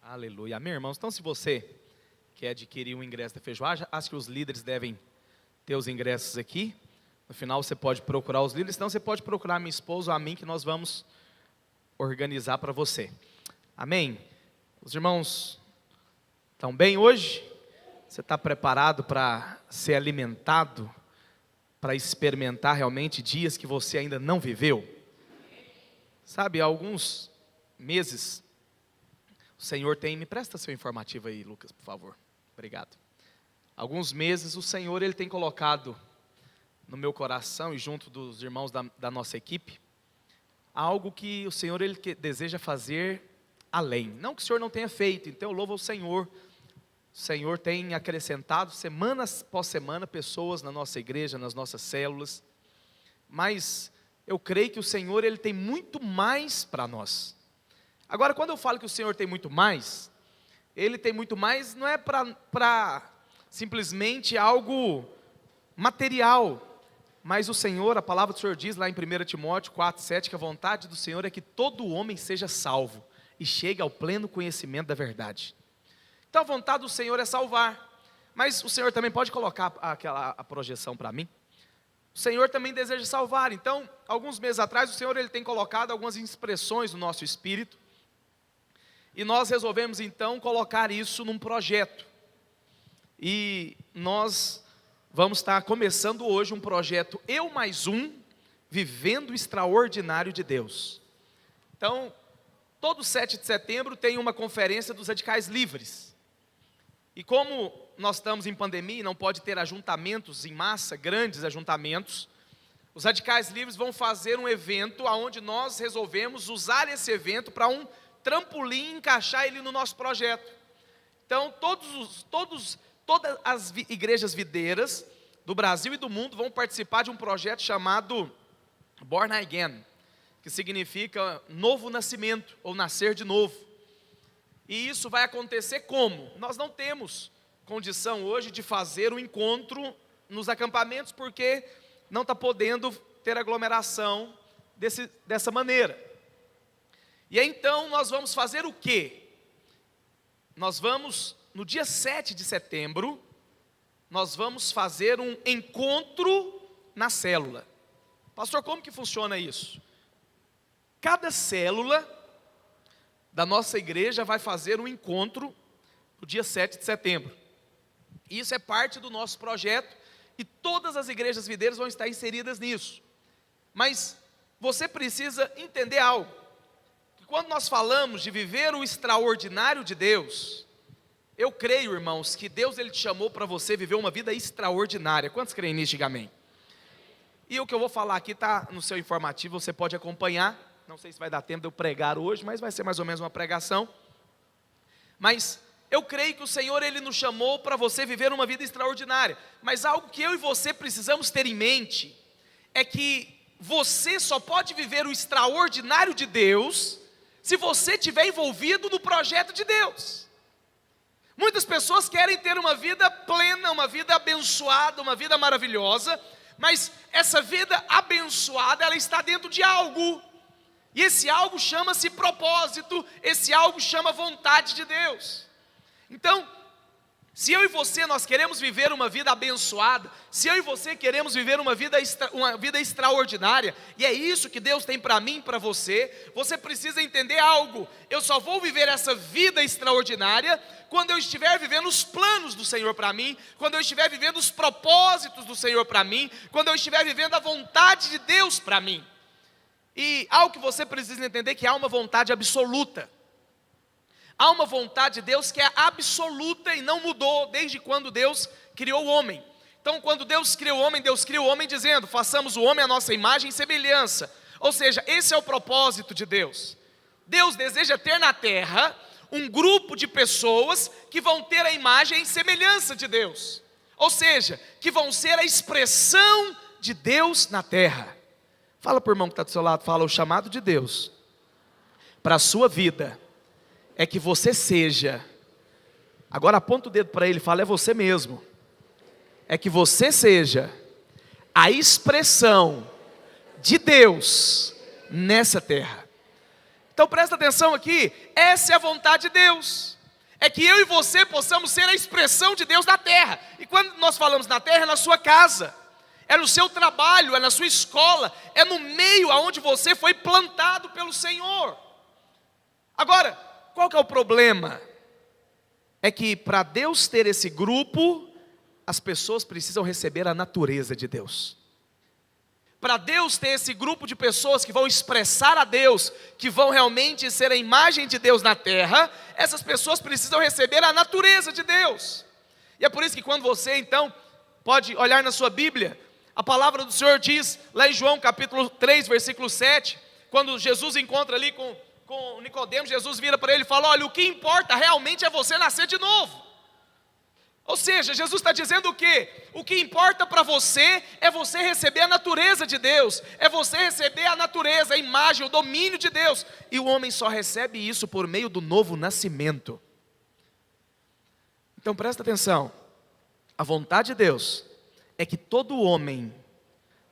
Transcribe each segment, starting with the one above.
Aleluia. Amém, irmãos? Então, se você quer adquirir um ingresso da feijoada, acho que os líderes devem ter os ingressos aqui. No final, você pode procurar os líderes, então você pode procurar a minha esposa ou a mim, que nós vamos organizar para você. Amém? Os irmãos estão bem hoje? Você está preparado para ser alimentado, para experimentar realmente dias que você ainda não viveu? Sabe, há alguns meses, o Senhor tem... Me presta seu informativo aí, Lucas, por favor. Obrigado. Alguns meses, o Senhor ele tem colocado no meu coração e junto dos irmãos da nossa equipe, algo que o Senhor ele deseja fazer além. Não que o Senhor não tenha feito, então eu louvo ao Senhor. O Senhor tem acrescentado semana após semana pessoas na nossa igreja, nas nossas células. Mas eu creio que o Senhor ele tem muito mais para nós. Agora, quando eu falo que o Senhor tem muito mais, Ele tem muito mais, não é para simplesmente algo material. Mas o Senhor, a palavra do Senhor diz lá em 1 Timóteo 4,7, que a vontade do Senhor é que todo homem seja salvo e chegue ao pleno conhecimento da verdade. Então a vontade do Senhor é salvar, mas o Senhor também pode colocar a projeção para mim. O Senhor também deseja salvar. Então, alguns meses atrás, o Senhor ele tem colocado algumas expressões no nosso espírito, e nós resolvemos então colocar isso num projeto, e nós vamos estar começando hoje um projeto Eu Mais Um, Vivendo o Extraordinário de Deus. Então, todo 7 de setembro tem uma conferência dos radicais livres. E como nós estamos em pandemia e não pode ter ajuntamentos em massa, grandes ajuntamentos, os radicais livres vão fazer um evento onde nós resolvemos usar esse evento para um trampolim, encaixar ele no nosso projeto. Então, todas as igrejas videiras do Brasil e do mundo vão participar de um projeto chamado Born Again, que significa novo nascimento, ou nascer de novo. E isso vai acontecer como? Nós não temos condição hoje de fazer um encontro nos acampamentos, porque não está podendo ter aglomeração dessa maneira. E aí, então nós vamos fazer o quê? Nós vamos, no dia 7 de setembro, nós vamos fazer um encontro na célula. Pastor, como que funciona isso? Cada célula da nossa igreja vai fazer um encontro no dia 7 de setembro. Isso é parte do nosso projeto e todas as igrejas videiras vão estar inseridas nisso. Mas você precisa entender algo, que quando nós falamos de viver o extraordinário de Deus, eu creio, irmãos, que Deus ele te chamou para você viver uma vida extraordinária. Quantos creem nisso? Diga amém. E o que eu vou falar aqui está no seu informativo, você pode acompanhar. Não sei se vai dar tempo de eu pregar hoje, mas vai ser mais ou menos uma pregação. Mas eu creio que o Senhor ele nos chamou para você viver uma vida extraordinária. Mas algo que eu e você precisamos ter em mente é que você só pode viver o extraordinário de Deus se você estiver envolvido no projeto de Deus. Muitas pessoas querem ter uma vida plena, uma vida abençoada, uma vida maravilhosa, mas essa vida abençoada, ela está dentro de algo. E esse algo chama-se propósito, esse algo chama vontade de Deus. Então, se eu e você nós queremos viver uma vida abençoada, se eu e você queremos viver uma vida extraordinária, e é isso que Deus tem para mim e para você, você precisa entender algo. Eu só vou viver essa vida extraordinária quando eu estiver vivendo os planos do Senhor para mim, quando eu estiver vivendo os propósitos do Senhor para mim, quando eu estiver vivendo a vontade de Deus para mim. E algo que você precisa entender, que há uma vontade absoluta. Há uma vontade de Deus que é absoluta e não mudou desde quando Deus criou o homem. Então, quando Deus criou o homem dizendo, façamos o homem à nossa imagem e semelhança. Ou seja, esse é o propósito de Deus. Deus deseja ter na terra um grupo de pessoas que vão ter a imagem e semelhança de Deus. Ou seja, que vão ser a expressão de Deus na terra. Fala para o irmão que está do seu lado, fala, o chamado de Deus para a sua vida é que você seja, agora aponta o dedo para ele e fala, é você mesmo, é que você seja a expressão de Deus nessa terra. Então presta atenção aqui, essa é a vontade de Deus. É que eu e você possamos ser a expressão de Deus na terra. E quando nós falamos na terra, é na sua casa, é no seu trabalho, é na sua escola, é no meio aonde você foi plantado pelo Senhor. Agora, qual que é o problema? É que para Deus ter esse grupo, as pessoas precisam receber a natureza de Deus. Para Deus ter esse grupo de pessoas que vão expressar a Deus, que vão realmente ser a imagem de Deus na terra, essas pessoas precisam receber a natureza de Deus. E é por isso que quando você então pode olhar na sua Bíblia, a palavra do Senhor diz lá em João capítulo 3, versículo 7, quando Jesus encontra ali com Nicodemos, Jesus vira para ele e fala: olha, o que importa realmente é você nascer de novo. Ou seja, Jesus está dizendo o quê? O que importa para você é você receber a natureza de Deus, é você receber a natureza, a imagem, o domínio de Deus. E o homem só recebe isso por meio do novo nascimento. Então presta atenção, a vontade de Deus é que todo homem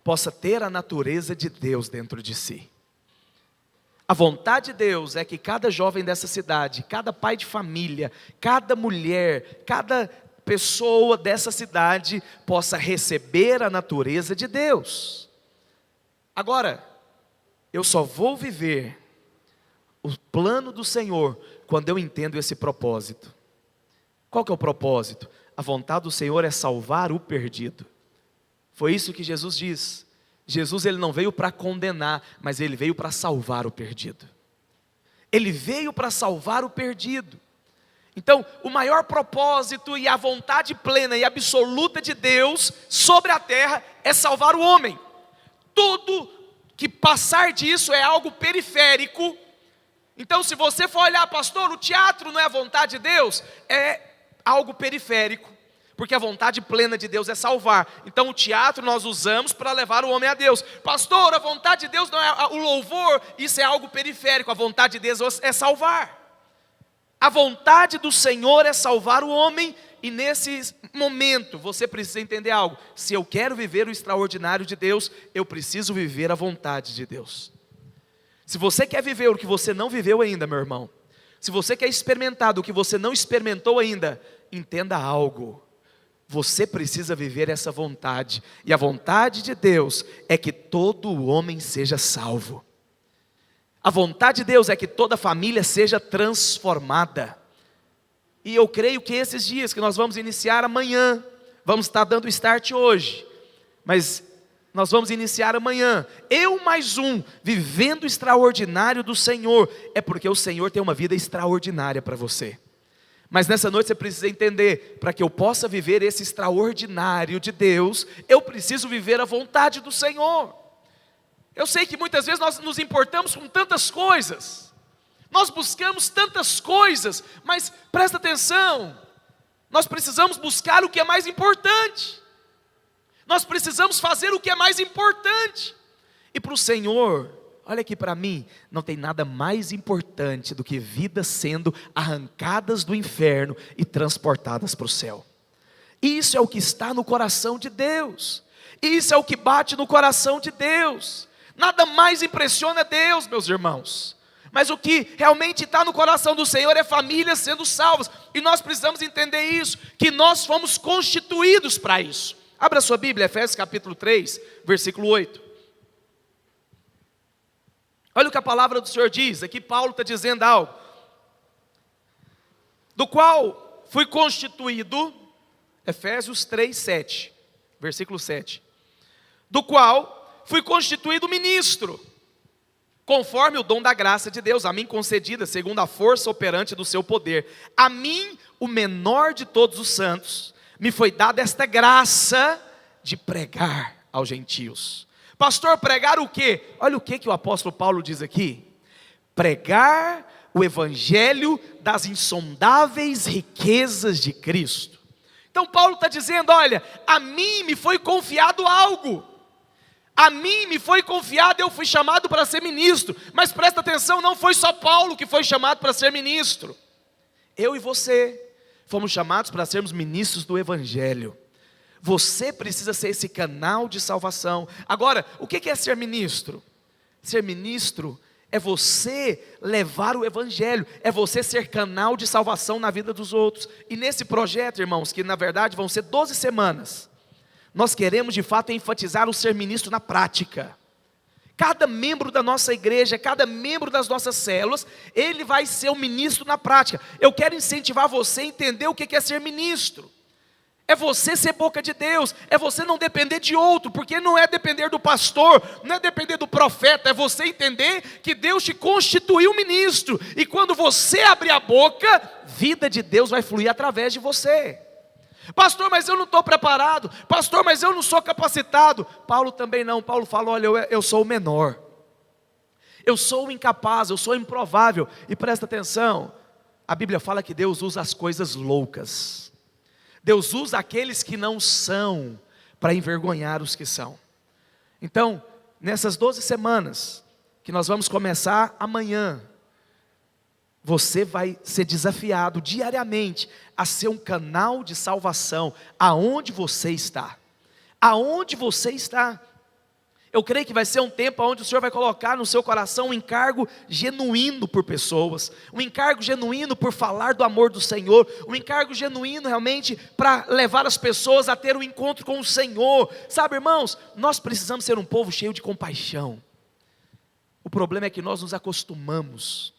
possa ter a natureza de Deus dentro de si. A vontade de Deus é que cada jovem dessa cidade, cada pai de família, cada mulher, cada pessoa dessa cidade possa receber a natureza de Deus. Agora, eu só vou viver o plano do Senhor quando eu entendo esse propósito. Qual que é o propósito? A vontade do Senhor é salvar o perdido. Foi isso que Jesus diz. Jesus, ele não veio para condenar, mas ele veio para salvar o perdido. Ele veio para salvar o perdido. Então, o maior propósito e a vontade plena e absoluta de Deus sobre a terra é salvar o homem. Tudo que passar disso é algo periférico. Então, se você for olhar, pastor, o teatro não é a vontade de Deus, é algo periférico. Porque a vontade plena de Deus é salvar. Então o teatro nós usamos para levar o homem a Deus. Pastor, a vontade de Deus não é o louvor, isso é algo periférico. A vontade de Deus é salvar. A vontade do Senhor é salvar o homem. E nesse momento você precisa entender algo. Se eu quero viver o extraordinário de Deus, eu preciso viver a vontade de Deus. Se você quer viver o que você não viveu ainda, meu irmão, se você quer experimentar do que você não experimentou ainda, entenda algo. Você precisa viver essa vontade. E a vontade de Deus é que todo homem seja salvo. A vontade de Deus é que toda família seja transformada. E eu creio que esses dias que nós vamos iniciar amanhã, vamos estar dando start hoje, mas nós vamos iniciar amanhã, eu mais um, vivendo o extraordinário do Senhor, é porque o Senhor tem uma vida extraordinária para você. Mas nessa noite você precisa entender, para que eu possa viver esse extraordinário de Deus, eu preciso viver a vontade do Senhor. Eu sei que muitas vezes nós nos importamos com tantas coisas, nós buscamos tantas coisas, mas presta atenção, nós precisamos buscar o que é mais importante, nós precisamos fazer o que é mais importante. E para o Senhor, olha aqui para mim, não tem nada mais importante do que vidas sendo arrancadas do inferno e transportadas para o céu. Isso é o que está no coração de Deus. Isso é o que bate no coração de Deus. Nada mais impressiona Deus, meus irmãos. Mas o que realmente está no coração do Senhor é famílias sendo salvas. E nós precisamos entender isso, que nós fomos constituídos para isso. Abra sua Bíblia, Efésios capítulo 3, versículo 8. Olha o que a palavra do Senhor diz, aqui Paulo está dizendo algo. Do qual fui constituído, Efésios 3, 7, versículo 7. Do qual fui constituído ministro, conforme o dom da graça de Deus, a mim concedida, segundo a força operante do seu poder. A mim, o menor de todos os santos, me foi dada esta graça de pregar aos gentios. Pastor, pregar o quê? Olha o que o apóstolo Paulo diz aqui. Pregar o evangelho das insondáveis riquezas de Cristo. Então Paulo está dizendo, olha, a mim me foi confiado algo. A mim me foi confiado, eu fui chamado para ser ministro. Mas presta atenção, não foi só Paulo que foi chamado para ser ministro. Eu e você fomos chamados para sermos ministros do evangelho. Você precisa ser esse canal de salvação. Agora, o que é ser ministro? Ser ministro é você levar o evangelho, é você ser canal de salvação na vida dos outros. E nesse projeto, irmãos, que na verdade vão ser 12 semanas, nós queremos de fato enfatizar o ser ministro na prática. Cada membro da nossa igreja, cada membro das nossas células, ele vai ser um ministro na prática. Eu quero incentivar você a entender o que é ser ministro. É você ser boca de Deus, é você não depender de outro, porque não é depender do pastor, não é depender do profeta, é você entender que Deus te constituiu ministro, e quando você abrir a boca, vida de Deus vai fluir através de você. Pastor, mas eu não estou preparado, pastor, mas eu não sou capacitado. Paulo também não, Paulo falou, olha, eu sou o menor, eu sou o incapaz, eu sou improvável. E presta atenção, a Bíblia fala que Deus usa as coisas loucas, Deus usa aqueles que não são, para envergonhar os que são. Então, nessas 12 semanas, que nós vamos começar amanhã, você vai ser desafiado diariamente a ser um canal de salvação, aonde você está. Aonde você está. Eu creio que vai ser um tempo onde o Senhor vai colocar no seu coração um encargo genuíno por pessoas, um encargo genuíno por falar do amor do Senhor, um encargo genuíno realmente para levar as pessoas a ter um encontro com o Senhor. Sabe, irmãos, nós precisamos ser um povo cheio de compaixão. O problema é que nós nos acostumamos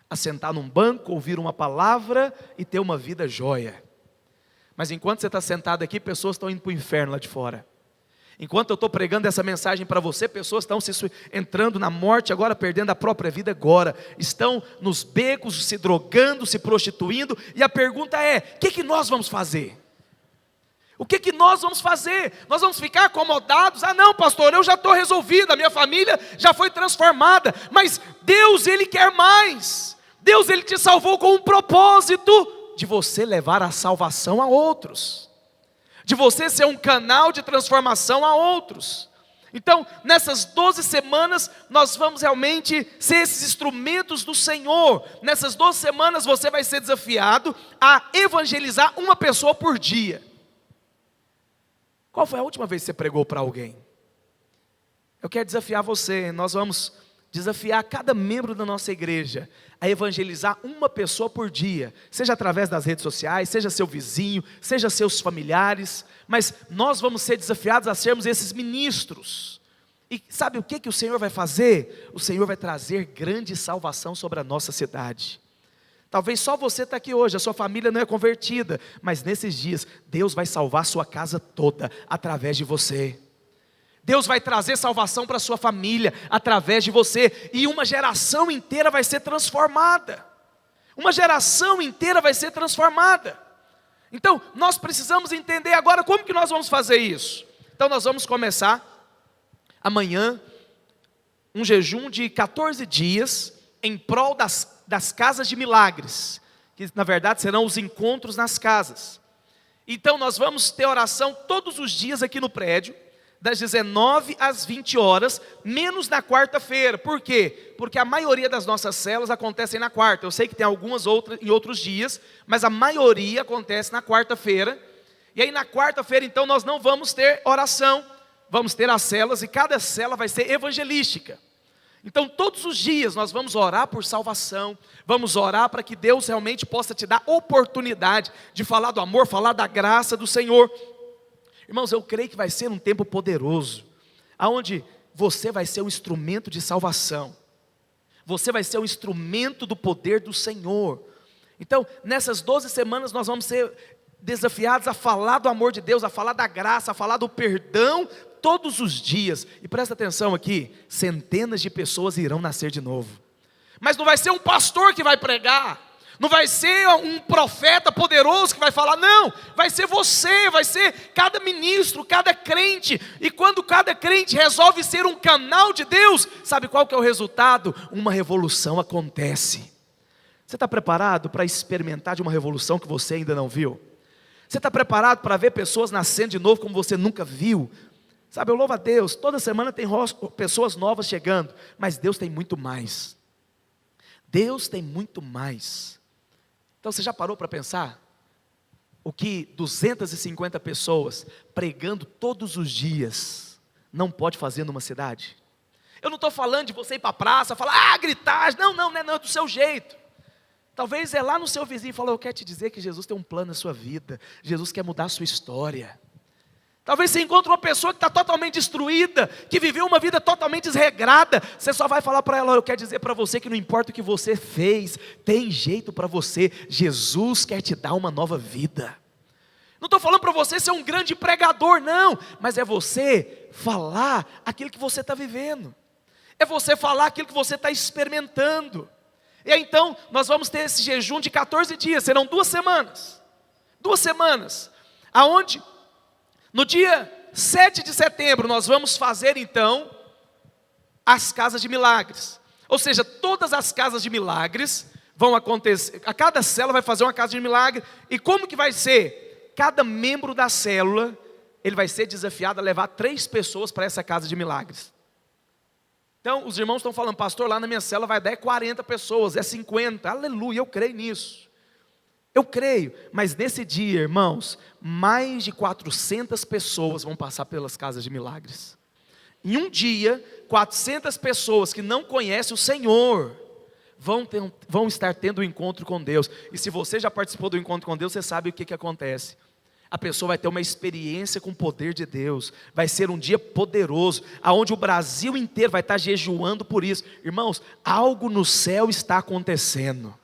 a sentar num banco, ouvir uma palavra e ter uma vida jóia. Mas enquanto você está sentado aqui, pessoas estão indo para o inferno lá de fora. Enquanto eu estou pregando essa mensagem para você, pessoas estão entrando na morte agora, perdendo a própria vida agora, estão nos becos, se drogando, se prostituindo, e a pergunta é, o que nós vamos fazer? O que nós vamos fazer? Nós vamos ficar acomodados? Ah não, pastor, eu já estou resolvido, a minha família já foi transformada. Mas Deus, Ele quer mais. Deus, Ele te salvou com um propósito de você levar a salvação a outros, de você ser um canal de transformação a outros. Então, nessas 12 semanas, nós vamos realmente ser esses instrumentos do Senhor. Nessas 12 semanas, você vai ser desafiado a evangelizar uma pessoa por dia. Qual foi a última vez que você pregou para alguém? Eu quero desafiar você, nós vamos desafiar cada membro da nossa igreja a evangelizar uma pessoa por dia, seja através das redes sociais, seja seu vizinho, seja seus familiares, mas nós vamos ser desafiados a sermos esses ministros. E sabe o que o Senhor vai fazer? O Senhor vai trazer grande salvação sobre a nossa cidade. Talvez só você está aqui hoje, a sua família não é convertida, mas nesses dias, Deus vai salvar a sua casa toda, através de você. Deus vai trazer salvação para a sua família, através de você, e uma geração inteira vai ser transformada. Uma geração inteira vai ser transformada. Então, nós precisamos entender agora como que nós vamos fazer isso. Então, nós vamos começar amanhã, um jejum de 14 dias, em prol das casas de milagres, que na verdade serão os encontros nas casas. Então nós vamos ter oração todos os dias aqui no prédio, das 19 às 20 horas, menos na quarta-feira. Por quê? Porque a maioria das nossas células acontecem na quarta. Eu sei que tem algumas outras em outros dias, mas a maioria acontece na quarta-feira. E aí na quarta-feira então nós não vamos ter oração, vamos ter as células, e cada célula vai ser evangelística. Então todos os dias nós vamos orar por salvação, vamos orar para que Deus realmente possa te dar oportunidade de falar do amor, falar da graça do Senhor. Irmãos, eu creio que vai ser um tempo poderoso, aonde você vai ser um instrumento de salvação, você vai ser um instrumento do poder do Senhor. Então nessas 12 semanas nós vamos ser desafiados a falar do amor de Deus, a falar da graça, a falar do perdão, todos os dias. E presta atenção aqui, centenas de pessoas irão nascer de novo. Mas não vai ser um pastor que vai pregar, não vai ser um profeta poderoso que vai falar, não, vai ser você, vai ser cada ministro, cada crente. E quando cada crente resolve ser um canal de Deus, sabe qual que é o resultado? Uma revolução acontece. Você está preparado para experimentar de uma revolução que você ainda não viu? Você está preparado para ver pessoas nascendo de novo como você nunca viu? Sabe, eu louvo a Deus, toda semana tem pessoas novas chegando, mas Deus tem muito mais. Deus tem muito mais. Então você já parou para pensar? O que 250 pessoas pregando todos os dias não pode fazer numa cidade? Eu não estou falando de você ir para a praça, falar, gritar, não, é do seu jeito. Talvez é lá no seu vizinho e falar, eu quero te dizer que Jesus tem um plano na sua vida, Jesus quer mudar a sua história. Talvez você encontre uma pessoa que está totalmente destruída, que viveu uma vida totalmente desregrada, você só vai falar para ela, eu quero dizer para você que não importa o que você fez, tem jeito para você, Jesus quer te dar uma nova vida. Não estou falando para você ser um grande pregador, não, mas é você falar aquilo que você está vivendo, é você falar aquilo que você está experimentando. E aí, então, nós vamos ter esse jejum de 14 dias, serão 2 semanas, aonde, no dia 7 de setembro, nós vamos fazer então, as casas de milagres, ou seja, todas as casas de milagres vão acontecer, a cada célula vai fazer uma casa de milagre, e como que vai ser? Cada membro da célula, ele vai ser desafiado a levar 3 pessoas para essa casa de milagres. Então, os irmãos estão falando, pastor, lá na minha célula vai dar 40 pessoas, 50, aleluia, eu creio nisso. Eu creio, mas nesse dia, irmãos, mais de 400 pessoas vão passar pelas casas de milagres. Em um dia, 400 pessoas que não conhecem o Senhor, vão estar tendo um encontro com Deus. E se você já participou do encontro com Deus, você sabe o que acontece. A pessoa vai ter uma experiência com o poder de Deus, vai ser um dia poderoso, aonde o Brasil inteiro vai estar jejuando por isso. Irmãos, algo no céu está acontecendo,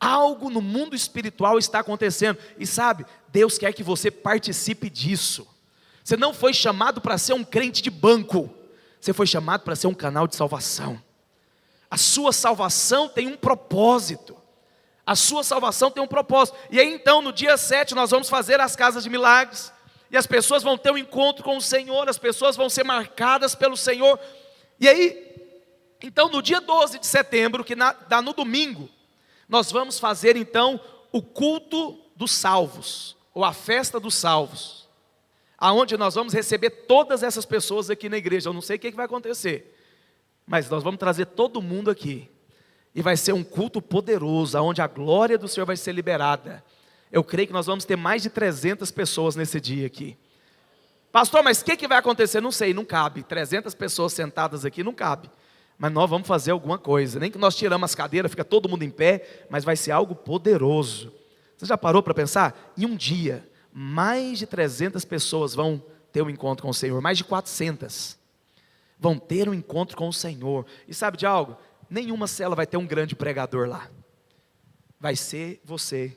algo no mundo espiritual está acontecendo, e sabe, Deus quer que você participe disso. Você não foi chamado para ser um crente de banco, você foi chamado para ser um canal de salvação. A sua salvação tem um propósito. A sua salvação tem um propósito. E aí então, no dia 7, nós vamos fazer as casas de milagres. E as pessoas vão ter um encontro com o Senhor. As pessoas vão ser marcadas pelo Senhor. E aí, então no dia 12 de setembro, que dá no domingo, nós vamos fazer então o culto dos salvos, ou a festa dos salvos, aonde nós vamos receber todas essas pessoas aqui na igreja. Eu não sei o que vai acontecer, mas nós vamos trazer todo mundo aqui. E vai ser um culto poderoso, onde a glória do Senhor vai ser liberada. Eu creio que nós vamos ter mais de 300 pessoas nesse dia aqui. Pastor, mas o que vai acontecer? Não sei, não cabe. 300 pessoas sentadas aqui não cabe. Mas nós vamos fazer alguma coisa. Nem que nós tiramos as cadeiras, fica todo mundo em pé, mas vai ser algo poderoso. Você já parou para pensar? Em um dia, mais de 300 pessoas vão ter um encontro com o Senhor. Mais de 400 vão ter um encontro com o Senhor. E sabe de algo? Nenhuma célula vai ter um grande pregador lá. Vai ser você.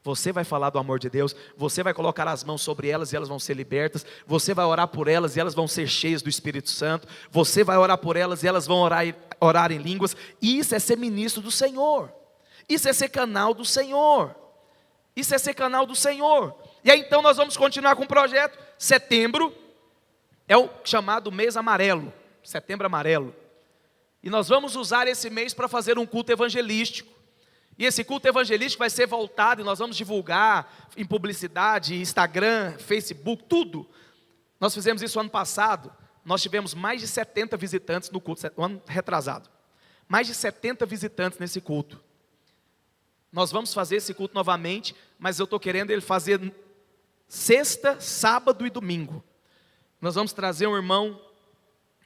Você vai falar do amor de Deus. Você vai colocar as mãos sobre elas e elas vão ser libertas. Você vai orar por elas e elas vão ser cheias do Espírito Santo. Você vai orar por elas e elas vão orar em línguas. Isso é ser ministro do Senhor. Isso é ser canal do Senhor. Isso é ser canal do Senhor. E aí então nós vamos continuar com o projeto. Setembro é o chamado mês amarelo. Setembro amarelo. E nós vamos usar esse mês para fazer um culto evangelístico. E esse culto evangelístico vai ser voltado, e nós vamos divulgar em publicidade, Instagram, Facebook, tudo. Nós fizemos isso ano passado, nós tivemos mais de 70 visitantes no culto, ano retrasado. Mais de 70 visitantes nesse culto. Nós vamos fazer esse culto novamente, mas eu estou querendo ele fazer sexta, sábado e domingo. Nós vamos trazer um irmão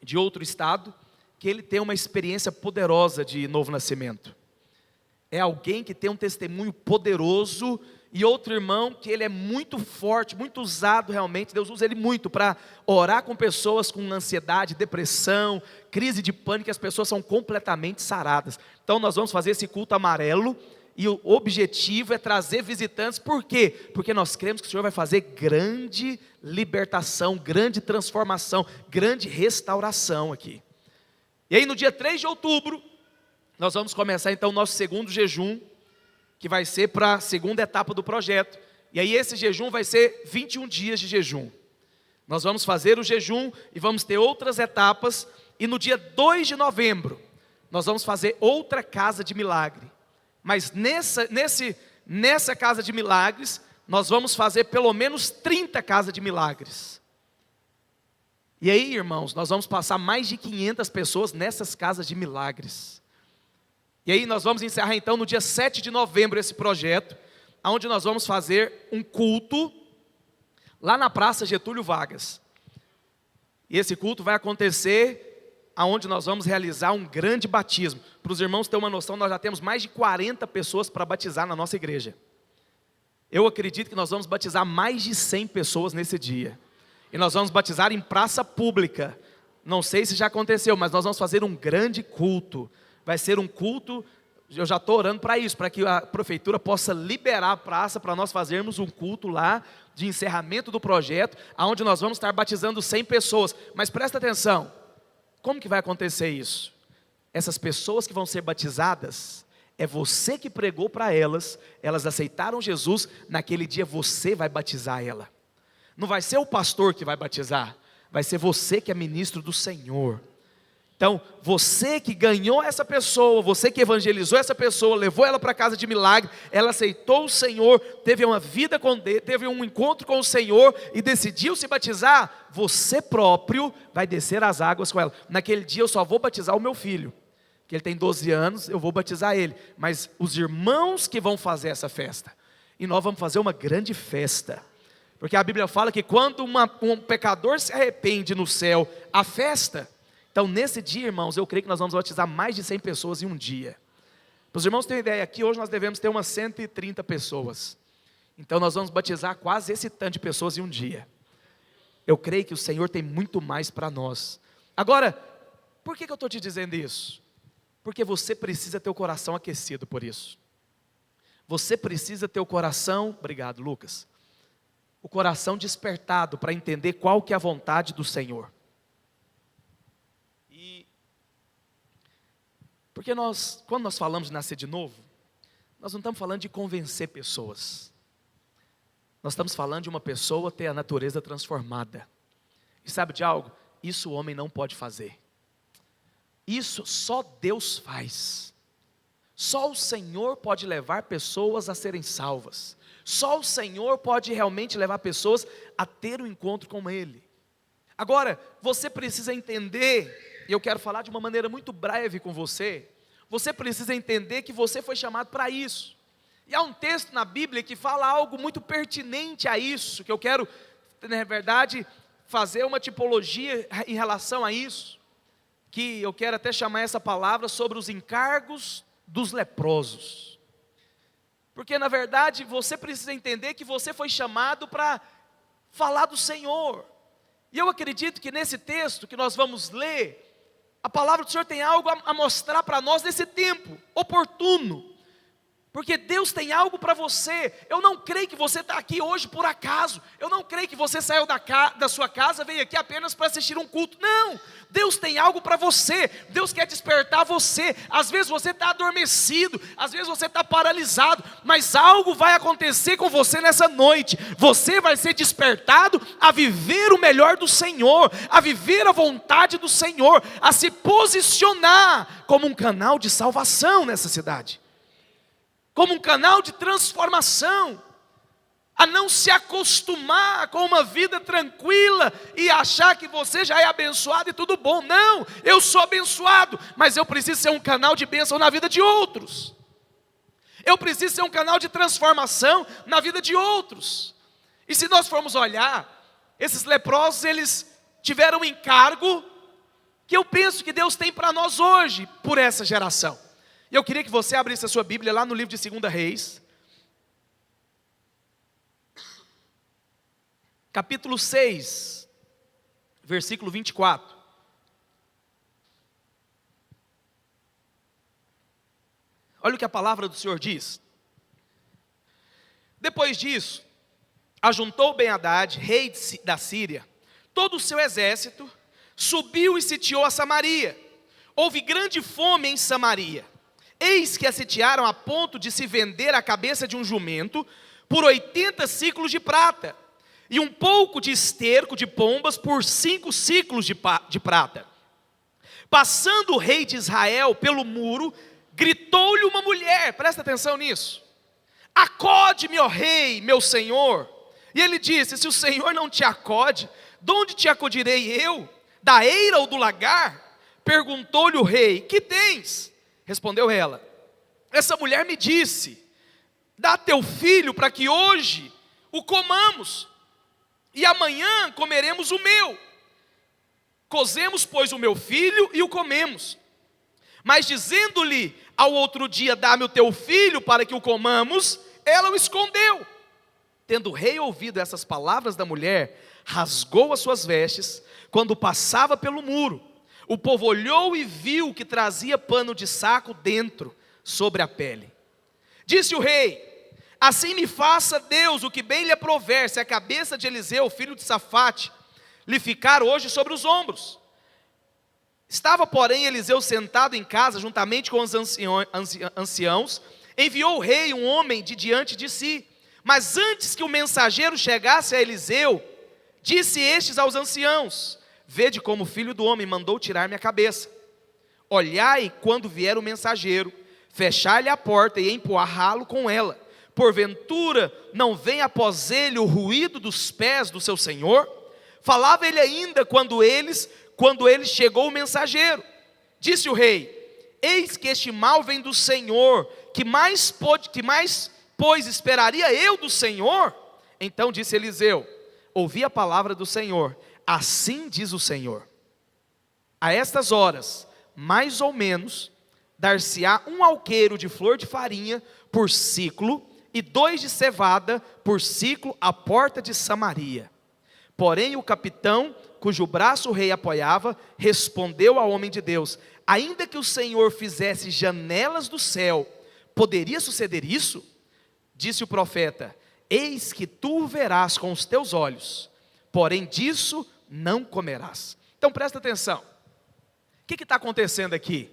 de outro estado, que ele tem uma experiência poderosa de novo nascimento. É alguém que tem um testemunho poderoso, e outro irmão que ele é muito forte, muito usado realmente, Deus usa ele muito para orar com pessoas com ansiedade, depressão, crise de pânico, as pessoas são completamente saradas. Então nós vamos fazer esse culto amarelo, e o objetivo é trazer visitantes. Por quê? Porque nós cremos que o Senhor vai fazer grande libertação, grande transformação, grande restauração aqui. E aí no dia 3 de outubro, nós vamos começar então o nosso segundo jejum, que vai ser para a segunda etapa do projeto. E aí esse jejum vai ser 21 dias de jejum. Nós vamos fazer o jejum e vamos ter outras etapas. E no dia 2 de novembro, nós vamos fazer outra casa de milagre. Mas nessa casa de milagres, nós vamos fazer pelo menos 30 casas de milagres. E aí, irmãos, nós vamos passar mais de 500 pessoas nessas casas de milagres. E aí nós vamos encerrar então no dia 7 de novembro esse projeto, onde nós vamos fazer um culto lá na Praça Getúlio Vargas. E esse culto vai acontecer aonde nós vamos realizar um grande batismo. Para os irmãos terem uma noção, nós já temos mais de 40 pessoas para batizar na nossa igreja. Eu acredito que nós vamos batizar mais de 100 pessoas nesse dia. E nós vamos batizar em praça pública. Não sei se já aconteceu, mas nós vamos fazer um grande culto. Vai ser um culto, eu já estou orando para isso, para que a prefeitura possa liberar a praça para nós fazermos um culto lá de encerramento do projeto, onde nós vamos estar batizando 100 pessoas. Mas presta atenção, como que vai acontecer isso? Essas pessoas que vão ser batizadas, é você que pregou para elas, elas aceitaram Jesus, naquele dia você vai batizar ela. Não vai ser o pastor que vai batizar, vai ser você que é ministro do Senhor. Então, você que ganhou essa pessoa, você que evangelizou essa pessoa, levou ela para a casa de milagre, ela aceitou o Senhor, teve uma vida com Deus, teve um encontro com o Senhor e decidiu se batizar, você próprio vai descer as águas com ela. Naquele dia eu só vou batizar o meu filho, que ele tem 12 anos, eu vou batizar ele, mas os irmãos que vão fazer essa festa, e nós vamos fazer uma grande festa, porque a Bíblia fala que quando um pecador se arrepende no céu, a festa. Então nesse dia, irmãos, eu creio que nós vamos batizar mais de 100 pessoas em um dia. Para os irmãos terem ideia, aqui hoje nós devemos ter umas 130 pessoas, então nós vamos batizar quase esse tanto de pessoas em um dia. Eu creio que o Senhor tem muito mais para nós. Agora, por que eu estou te dizendo isso? Porque você precisa ter o coração aquecido por isso. Você precisa ter o coração, obrigado Lucas, o coração despertado para entender qual que é a vontade do Senhor. Porque quando nós falamos de nascer de novo, nós não estamos falando de convencer pessoas. Nós estamos falando de uma pessoa ter a natureza transformada. E sabe de algo? Isso o homem não pode fazer. Isso só Deus faz. Só o Senhor pode levar pessoas a serem salvas. Só o Senhor pode realmente levar pessoas a ter um encontro com Ele. Agora, você precisa entender, e eu quero falar de uma maneira muito breve com você, você precisa entender que você foi chamado para isso. E há um texto na Bíblia que fala algo muito pertinente a isso, que eu quero, na verdade, fazer uma tipologia em relação a isso, que eu quero até chamar essa palavra sobre os encargos dos leprosos. Porque na verdade você precisa entender que você foi chamado para falar do Senhor. E eu acredito que nesse texto que nós vamos ler, a palavra do Senhor tem algo a mostrar para nós nesse tempo oportuno. Porque Deus tem algo para você. Eu não creio que você está aqui hoje por acaso. Eu não creio que você saiu da sua casa, veio aqui apenas para assistir um culto. Não, Deus tem algo para você. Deus quer despertar você. Às vezes você está adormecido, às vezes você está paralisado, mas algo vai acontecer com você nessa noite. Você vai ser despertado a viver o melhor do Senhor, a viver a vontade do Senhor, a se posicionar como um canal de salvação nessa cidade, como um canal de transformação, a não se acostumar com uma vida tranquila e achar que você já é abençoado e tudo bom. Não, eu sou abençoado, mas eu preciso ser um canal de bênção na vida de outros. Eu preciso ser um canal de transformação na vida de outros. E se nós formos olhar, esses leprosos, eles tiveram um encargo que eu penso que Deus tem para nós hoje, por essa geração. E eu queria que você abrisse a sua Bíblia lá no livro de 2 Reis, capítulo 6, versículo 24. Olha o que a palavra do Senhor diz. Depois disso, ajuntou Ben-Hadad, rei da Síria, todo o seu exército, subiu e sitiou a Samaria. Houve grande fome em Samaria. Eis que a sitiaram a ponto de se vender a cabeça de um jumento por 80 siclos de prata, e um pouco de esterco de pombas por 5 siclos de prata. Passando o rei de Israel pelo muro, gritou-lhe uma mulher, presta atenção nisso: acode-me, ó rei, meu senhor. E ele disse: se o Senhor não te acode, de onde te acudirei eu? Da eira ou do lagar? Perguntou-lhe o rei: que tens? Respondeu ela: essa mulher me disse, dá teu filho para que hoje o comamos, e amanhã comeremos o meu. Cozemos, pois, o meu filho e o comemos. Mas dizendo-lhe ao outro dia, dá-me o teu filho para que o comamos, ela o escondeu. Tendo o rei ouvido essas palavras da mulher, rasgou as suas vestes, quando passava pelo muro. O povo olhou e viu que trazia pano de saco dentro, sobre a pele. Disse o rei: assim me faça Deus o que bem lhe aprover, se a cabeça de Eliseu, filho de Safate, lhe ficar hoje sobre os ombros. Estava, porém, Eliseu sentado em casa, juntamente com os anciãos. Enviou o rei um homem de diante de si. Mas antes que o mensageiro chegasse a Eliseu, disse estes aos anciãos: vede como o filho do homem mandou tirar minha cabeça. Olhai quando vier o mensageiro, fechai-lhe a porta e empurrá-lo com ela. Porventura não vem após ele o ruído dos pés do seu senhor? Falava ele ainda quando ele chegou o mensageiro. Disse o rei: eis que este mal vem do Senhor, que mais, pois, esperaria eu do Senhor? Então disse Eliseu: ouvi a palavra do Senhor, assim diz o Senhor: a estas horas, mais ou menos, dar-se-á um alqueiro de flor de farinha por siclo, e 2 de cevada por siclo à porta de Samaria. Porém o capitão, cujo braço o rei apoiava, respondeu ao homem de Deus: ainda que o Senhor fizesse janelas do céu, poderia suceder isso? Disse o profeta: eis que tu o verás com os teus olhos, porém disso não comerás. Então presta atenção, o que está acontecendo aqui?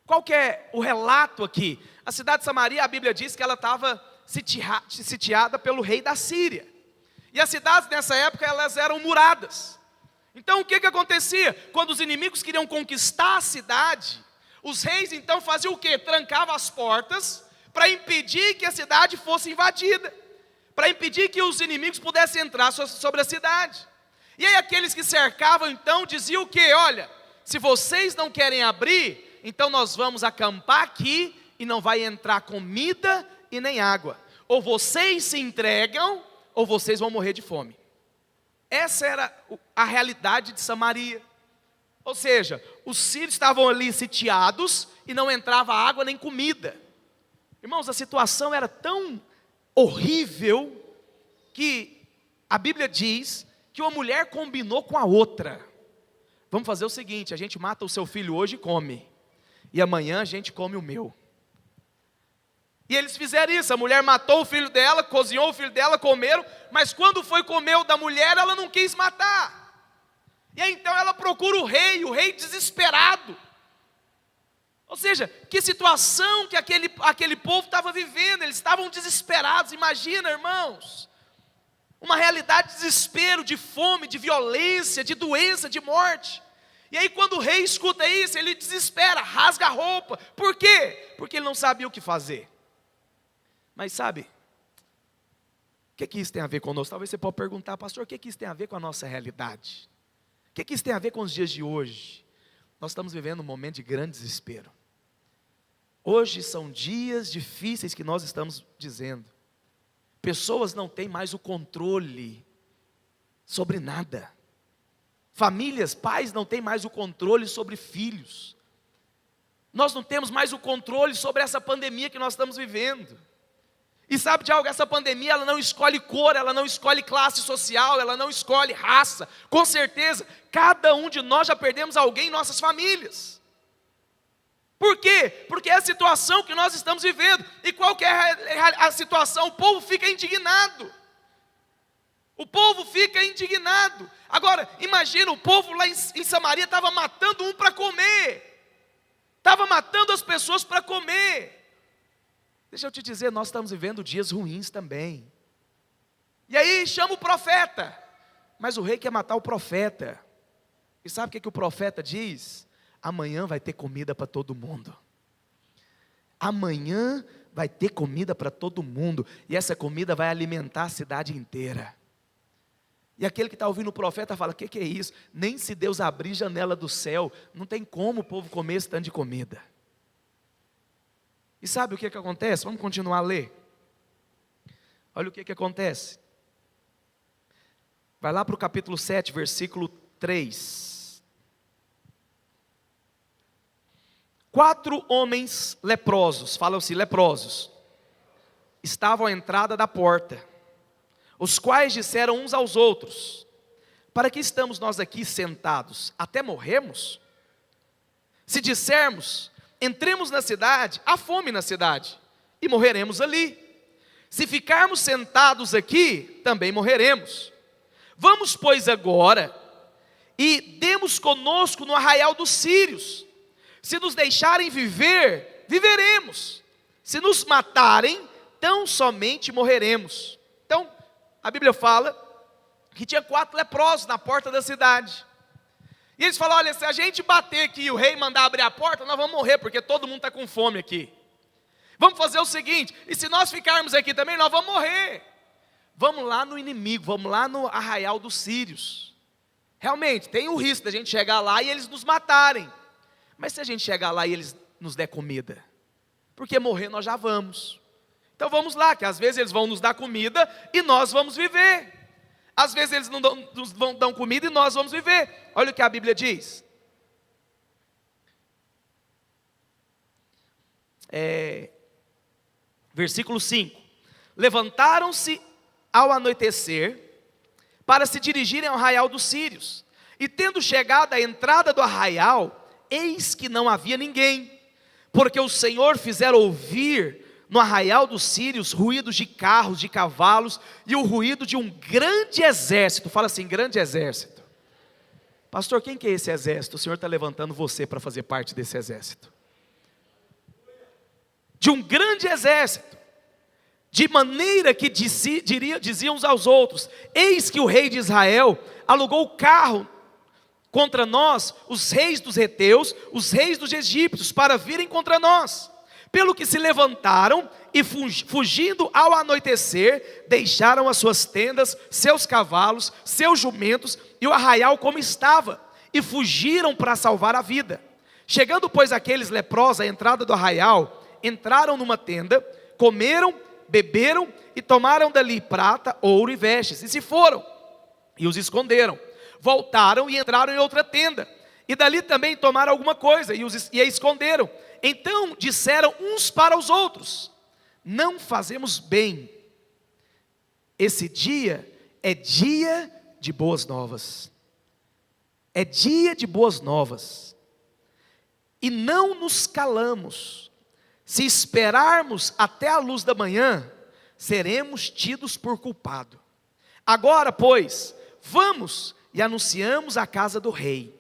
Qual que é o relato aqui? A cidade de Samaria, a Bíblia diz que ela estava sitiada pelo rei da Síria. E as cidades nessa época, elas eram muradas. Então o que acontecia? Quando os inimigos queriam conquistar a cidade, os reis então faziam o quê? Trancavam as portas para impedir que a cidade fosse invadida, para impedir que os inimigos pudessem entrar sobre a cidade. E aí aqueles que cercavam então diziam o quê? Olha, se vocês não querem abrir, então nós vamos acampar aqui e não vai entrar comida e nem água. Ou vocês se entregam, ou vocês vão morrer de fome. Essa era a realidade de Samaria. Ou seja, os sírios estavam ali sitiados e não entrava água nem comida. Irmãos, a situação era tão horrível que a Bíblia diz que uma mulher combinou com a outra: vamos fazer o seguinte, a gente mata o seu filho hoje e come, e amanhã a gente come o meu. E eles fizeram isso, a mulher matou o filho dela, cozinhou o filho dela, comeram, mas quando foi comer o da mulher, ela não quis matar. E aí então ela procura o rei desesperado. Ou seja, que situação que aquele povo estava vivendo, eles estavam desesperados. Imagina, irmãos, uma realidade de desespero, de fome, de violência, de doença, de morte. E aí quando o rei escuta isso, ele desespera, rasga a roupa. Por quê? Porque ele não sabia o que fazer. Mas sabe, o que isso tem a ver conosco? Talvez você possa perguntar: pastor, o que isso tem a ver com a nossa realidade? O que isso tem a ver com os dias de hoje? Nós estamos vivendo um momento de grande desespero. Hoje são dias difíceis que nós estamos dizendo. Pessoas não têm mais o controle sobre nada. Famílias, pais não têm mais o controle sobre filhos. Nós não temos mais o controle sobre essa pandemia que nós estamos vivendo. E sabe de algo? Essa pandemia, ela não escolhe cor, ela não escolhe classe social, ela não escolhe raça. Com certeza, cada um de nós já perdemos alguém em nossas famílias. Por quê? Porque é a situação que nós estamos vivendo. E qual que é a situação? O povo fica indignado. O povo fica indignado. Agora, imagina, o povo lá em Samaria estava matando um para comer. Estava matando as pessoas para comer. Deixa eu te dizer, nós estamos vivendo dias ruins também. E aí chama o profeta. Mas o rei quer matar o profeta. E sabe o que o profeta diz? Amanhã vai ter comida para todo mundo. Amanhã vai ter comida para todo mundo. E essa comida vai alimentar a cidade inteira. E aquele que está ouvindo o profeta fala: o que é isso? Nem se Deus abrir janela do céu, não tem como o povo comer esse tanto de comida. E sabe o que acontece? Vamos continuar a ler. Olha o que acontece. Vai lá para o capítulo 7, versículo 3. 4 homens leprosos, falam-se leprosos, estavam à entrada da porta, os quais disseram uns aos outros: para que estamos nós aqui sentados, até morrermos? Se dissermos, entremos na cidade, há fome na cidade, e morreremos ali. Se ficarmos sentados aqui, também morreremos. Vamos, pois, agora, e demos conosco no arraial dos sírios. Se nos deixarem viver, viveremos. Se nos matarem, tão somente morreremos. Então, a Bíblia fala que tinha 4 leprosos na porta da cidade. E eles falam: olha, se a gente bater aqui e o rei mandar abrir a porta, nós vamos morrer, porque todo mundo está com fome aqui. Vamos fazer o seguinte, e se nós ficarmos aqui também, nós vamos morrer. Vamos lá no inimigo, vamos lá no arraial dos sírios. Realmente, tem o risco da gente chegar lá e eles nos matarem. Mas se a gente chegar lá e eles nos der comida, porque morrer nós já vamos. Então vamos lá, que às vezes eles vão nos dar comida e nós vamos viver. Às vezes eles não nos dão comida e nós vamos viver. Olha o que a Bíblia diz. Versículo 5. Levantaram-se ao anoitecer para se dirigirem ao arraial dos sírios. E tendo chegado à entrada do arraial, eis que não havia ninguém, porque o Senhor fizera ouvir no arraial dos sírios ruídos de carros, de cavalos, e o ruído de um grande exército. Fala assim, grande exército. Pastor, quem que é esse exército? O Senhor está levantando você para fazer parte desse exército. De um grande exército, de maneira que diziam uns aos outros: eis que o rei de Israel alugou carro contra nós, os reis dos heteus, os reis dos egípcios, para virem contra nós. Pelo que se levantaram e fugindo ao anoitecer, deixaram as suas tendas, seus cavalos, seus jumentos e o arraial como estava, e fugiram para salvar a vida. Chegando, pois, aqueles leprosos à entrada do arraial, entraram numa tenda, comeram, beberam e tomaram dali prata, ouro e vestes, e se foram, e os esconderam. Voltaram e entraram em outra tenda, e dali também tomaram alguma coisa, e a esconderam. Então disseram uns para os outros: não fazemos bem, esse dia é dia de boas novas. É dia de boas novas, e não nos calamos. Se esperarmos até a luz da manhã, seremos tidos por culpado. Agora, pois, vamos e anunciamos a casa do rei.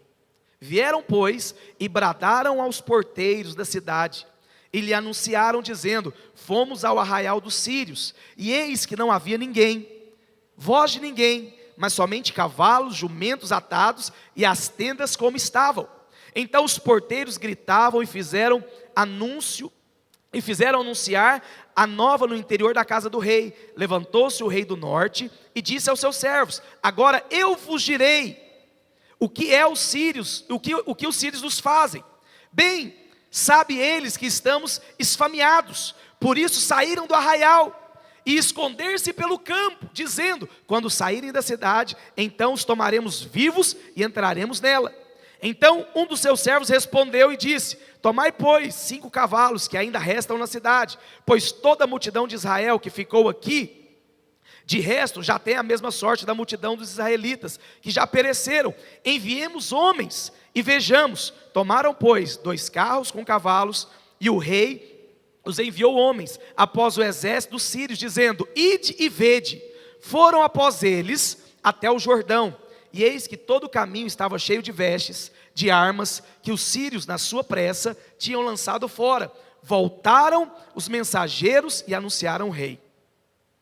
Vieram, pois, e bradaram aos porteiros da cidade, e lhe anunciaram, dizendo: fomos ao arraial dos sírios, e eis que não havia ninguém, voz de ninguém, mas somente cavalos, jumentos atados, e as tendas como estavam. Então os porteiros gritavam e fizeram anunciar a nova no interior da casa do rei. Levantou-se o rei do norte e disse aos seus servos: agora eu vos direi o que é os sírios, o que os sírios nos fazem. Bem, sabe eles que estamos esfameados, por isso saíram do arraial e esconder-se pelo campo, dizendo: quando saírem da cidade, então os tomaremos vivos e entraremos nela. Então um dos seus servos respondeu e disse: tomai, pois, 5 cavalos que ainda restam na cidade, pois toda a multidão de Israel que ficou aqui, de resto, já tem a mesma sorte da multidão dos israelitas, que já pereceram. Enviemos homens e vejamos. Tomaram, pois, 2 carros com cavalos, e o rei os enviou homens após o exército dos sírios, dizendo: ide e vede. Foram após eles até o Jordão, e eis que todo o caminho estava cheio de vestes, de armas, que os sírios, na sua pressa, tinham lançado fora. Voltaram os mensageiros e anunciaram o rei.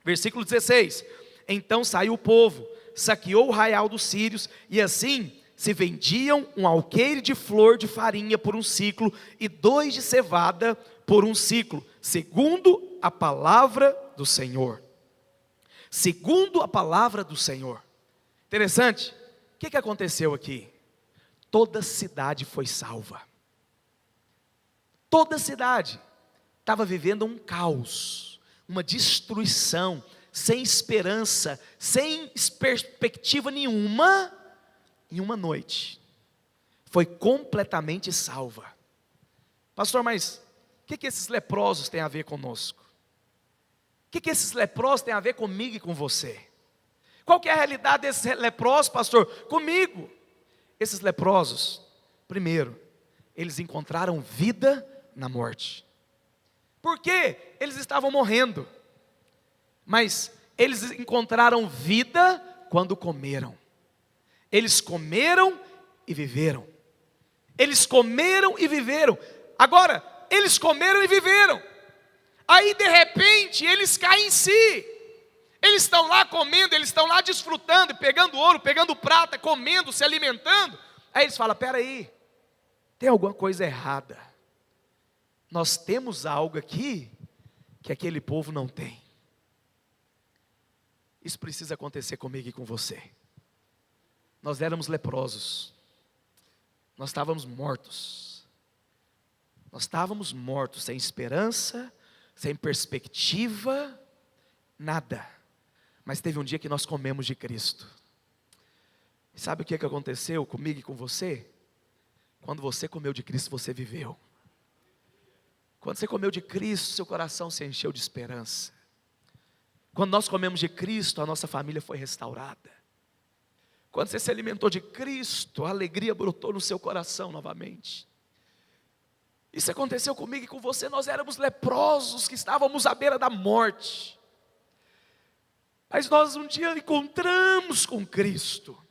Versículo 16. Então saiu o povo, saqueou o arraial dos sírios, e assim se vendiam um alqueire de flor de farinha por 1 siclo, e 2 de cevada por 1 siclo, segundo a palavra do Senhor. Segundo a palavra do Senhor. Interessante. O que aconteceu aqui? Toda a cidade foi salva. Toda a cidade estava vivendo um caos, uma destruição, sem esperança, sem perspectiva nenhuma. Em uma noite, foi completamente salva. Pastor, mas o que esses leprosos têm a ver conosco? O que esses leprosos têm a ver comigo e com você? Qual que é a realidade desses leprosos, pastor? Comigo. Esses leprosos, primeiro, eles encontraram vida na morte. Por quê? Eles estavam morrendo. Mas eles encontraram vida quando comeram. Eles comeram e viveram. Eles comeram e viveram. Agora, eles comeram e viveram. Aí de repente eles caem em si. Eles estão lá comendo, eles estão lá desfrutando, pegando ouro, pegando prata, comendo, se alimentando. Aí eles falam, peraí, tem alguma coisa errada. Nós temos algo aqui que aquele povo não tem. Isso precisa acontecer comigo e com você. Nós éramos leprosos. Nós estávamos mortos. Nós estávamos mortos, sem esperança, sem perspectiva, nada. Mas teve um dia que nós comemos de Cristo. E sabe o que aconteceu comigo e com você? Quando você comeu de Cristo, você viveu. Quando você comeu de Cristo, seu coração se encheu de esperança. Quando nós comemos de Cristo, a nossa família foi restaurada. Quando você se alimentou de Cristo, a alegria brotou no seu coração novamente. Isso aconteceu comigo e com você. Nós éramos leprosos que estávamos à beira da morte. Mas nós um dia encontramos com Cristo.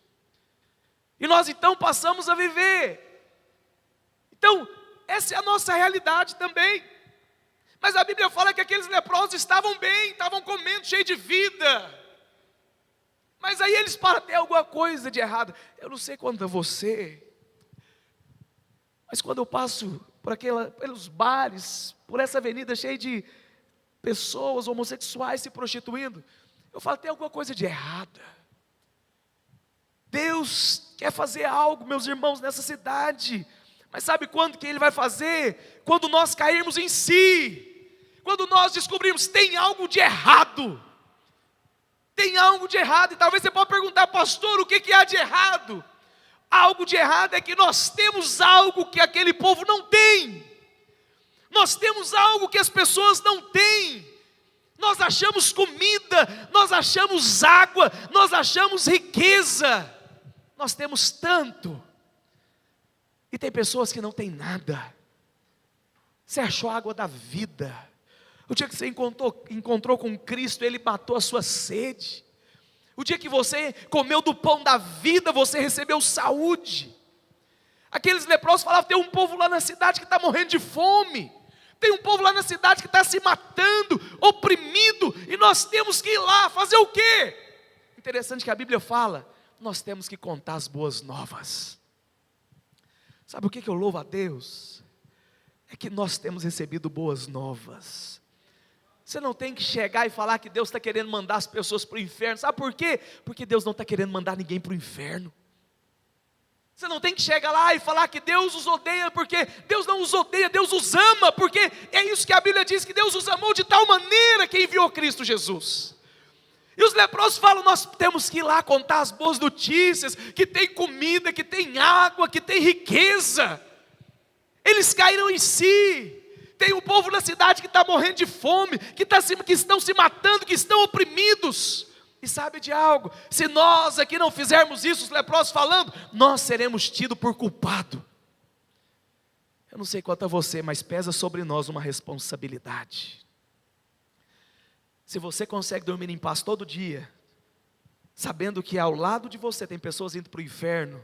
E nós então passamos a viver. Então, essa é a nossa realidade também. Mas a Bíblia fala que aqueles leprosos estavam bem, estavam comendo, cheio de vida. Mas aí eles param, tem alguma coisa de errado. Eu não sei quanto a você, mas quando eu passo pelos bares, por essa avenida cheia de pessoas homossexuais se prostituindo, eu falo, tem alguma coisa de errada. Deus quer fazer algo, meus irmãos, nessa cidade. Mas sabe quando que Ele vai fazer? Quando nós cairmos em si. Quando nós descobrimos, tem algo de errado. Tem algo de errado. E talvez você possa perguntar, pastor, o que há de errado? Algo de errado é que nós temos algo que aquele povo não tem. Nós temos algo que as pessoas não têm. Nós achamos comida, nós achamos água, nós achamos riqueza. Nós temos tanto. E tem pessoas que não têm nada. Você achou a água da vida. O dia que você encontrou com Cristo, Ele matou a sua sede. O dia que você comeu do pão da vida, você recebeu saúde. Aqueles leprosos falavam, tem um povo lá na cidade que está morrendo de fome. Tem um povo lá na cidade que está se matando, oprimido. E nós temos que ir lá, fazer o quê? Interessante que a Bíblia fala, nós temos que contar as boas novas. Sabe o que eu louvo a Deus? É que nós temos recebido boas novas. Você não tem que chegar e falar que Deus está querendo mandar as pessoas para o inferno. Sabe por quê? Porque Deus não está querendo mandar ninguém para o inferno. Você não tem que chegar lá e falar que Deus os odeia, porque Deus não os odeia, Deus os ama, porque é isso que a Bíblia diz, que Deus os amou de tal maneira que enviou Cristo Jesus. E os leprosos falam, nós temos que ir lá contar as boas notícias, que tem comida, que tem água, que tem riqueza. Eles caíram em si. Tem um povo na cidade que está morrendo de fome, que estão se matando, que estão oprimidos. E sabe de algo? Se nós aqui não fizermos isso, os leprosos falando, nós seremos tidos por culpado. Eu não sei quanto a você, mas pesa sobre nós uma responsabilidade. Se você consegue dormir em paz todo dia, sabendo que ao lado de você tem pessoas indo para o inferno,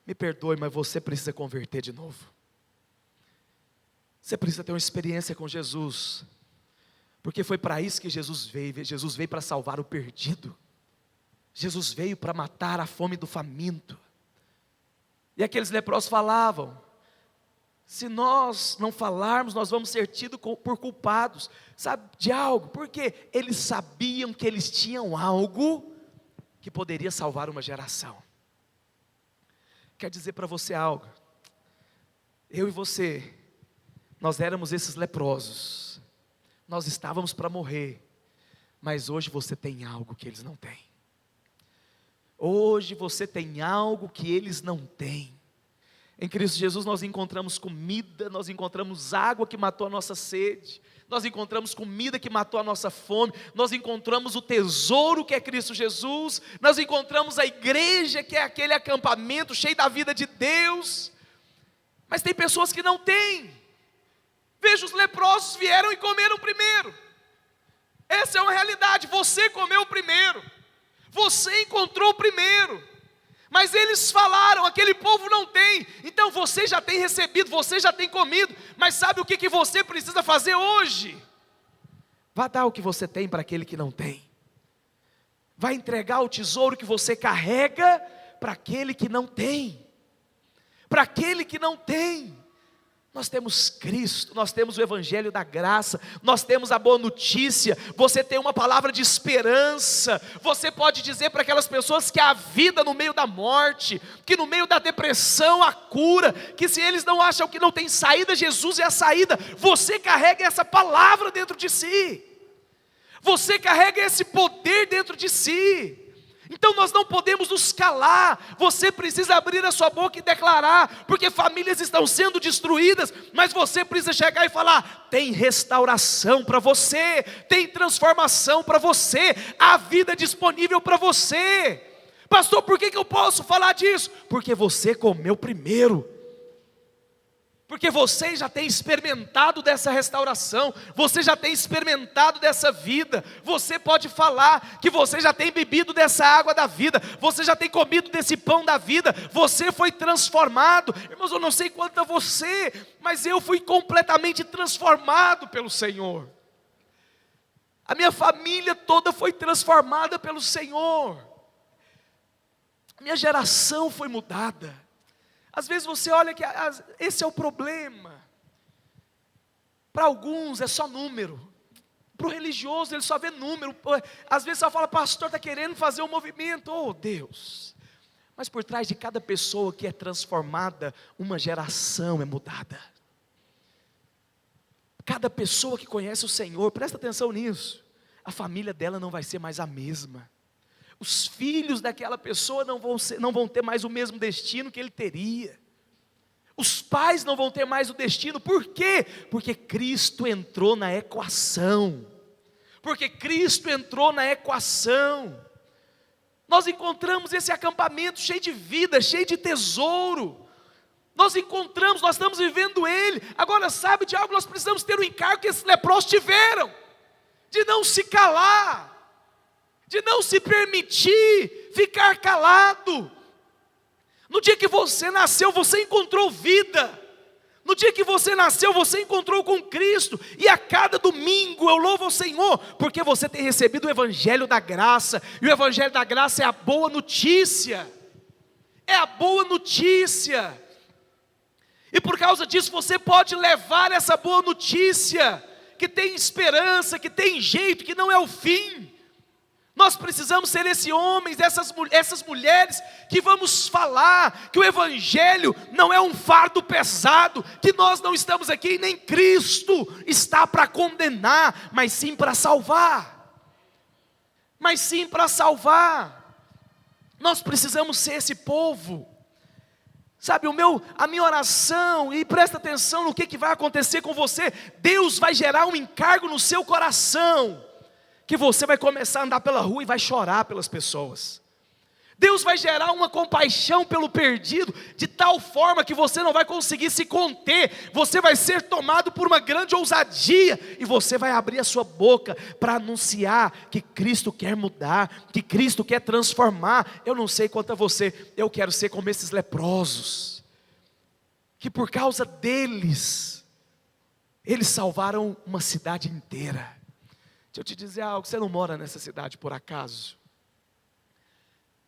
me perdoe, mas você precisa converter de novo. Você precisa ter uma experiência com Jesus, porque foi para isso que Jesus veio. Jesus veio para salvar o perdido. Jesus veio para matar a fome do faminto. E aqueles leprosos falavam, se nós não falarmos, nós vamos ser tidos por culpados. Sabe de algo? Porque eles sabiam que eles tinham algo que poderia salvar uma geração. Quer dizer para você algo? Eu e você, nós éramos esses leprosos. Nós estávamos para morrer. Mas hoje você tem algo que eles não têm. Hoje você tem algo que eles não têm. Em Cristo Jesus nós encontramos comida, nós encontramos água que matou a nossa sede, nós encontramos comida que matou a nossa fome, nós encontramos o tesouro que é Cristo Jesus, nós encontramos a igreja que é aquele acampamento cheio da vida de Deus. Mas tem pessoas que não têm. Veja, os leprosos vieram e comeram primeiro. Essa é uma realidade, você comeu primeiro, você encontrou primeiro. Mas eles falaram, aquele povo não tem. Então você já tem recebido, você já tem comido. Mas sabe o que você precisa fazer hoje? Vá dar o que você tem para aquele que não tem. Vai entregar o tesouro que você carrega para aquele que não tem. Para aquele que não tem. Nós temos Cristo, nós temos o Evangelho da graça, nós temos a boa notícia, você tem uma palavra de esperança, você pode dizer para aquelas pessoas que há vida no meio da morte, que no meio da depressão há cura, que se eles não acham que não tem saída, Jesus é a saída. Você carrega essa palavra dentro de si, você carrega esse poder dentro de si. Então nós não podemos nos calar, você precisa abrir a sua boca e declarar, porque famílias estão sendo destruídas, mas você precisa chegar e falar: tem restauração para você, tem transformação para você, há vida disponível para você. Pastor, por que eu posso falar disso? Porque você comeu primeiro. Porque você já tem experimentado dessa restauração, você já tem experimentado dessa vida, você pode falar que você já tem bebido dessa água da vida, você já tem comido desse pão da vida, você foi transformado. Irmãos, eu não sei quanto a você, mas eu fui completamente transformado pelo Senhor. A minha família toda foi transformada pelo Senhor, a minha geração foi mudada. Às vezes você olha que esse é o problema. Para alguns é só número. Para o religioso ele só vê número. Às vezes só fala: pastor está querendo fazer um movimento. Oh Deus. Mas por trás de cada pessoa que é transformada, uma geração é mudada. Cada pessoa que conhece o Senhor, presta atenção nisso, a família dela não vai ser mais a mesma. Os filhos daquela pessoa não vão ter mais o mesmo destino que ele teria. Os pais não vão ter mais o destino. Por quê? Porque Cristo entrou na equação. Porque Cristo entrou na equação. Nós encontramos esse acampamento cheio de vida, cheio de tesouro. Nós estamos vivendo ele. Agora, sabe de algo? Nós precisamos ter o encargo que esses leprosos tiveram, de não se calar, de não se permitir ficar calado. No dia que você nasceu, você encontrou vida. No dia que você nasceu, você encontrou com Cristo. E a cada domingo eu louvo ao Senhor, porque você tem recebido o Evangelho da graça. E o Evangelho da graça é a boa notícia. É a boa notícia. E por causa disso você pode levar essa boa notícia, que tem esperança, que tem jeito, que não é o fim. Nós precisamos ser esses homens, essas mulheres, que vamos falar que o Evangelho não é um fardo pesado, que nós não estamos aqui, nem Cristo está para condenar, mas sim para salvar. Mas sim para salvar. Nós precisamos ser esse povo. Sabe, a minha oração, e presta atenção no que vai acontecer com você. Deus vai gerar um encargo no seu coração, que você vai começar a andar pela rua e vai chorar pelas pessoas. Deus vai gerar uma compaixão pelo perdido, de tal forma que você não vai conseguir se conter, você vai ser tomado por uma grande ousadia, e você vai abrir a sua boca para anunciar que Cristo quer mudar, que Cristo quer transformar. Eu não sei quanto a você, eu quero ser como esses leprosos, que por causa deles, eles salvaram uma cidade inteira. Deixa eu te dizer algo, você não mora nessa cidade por acaso.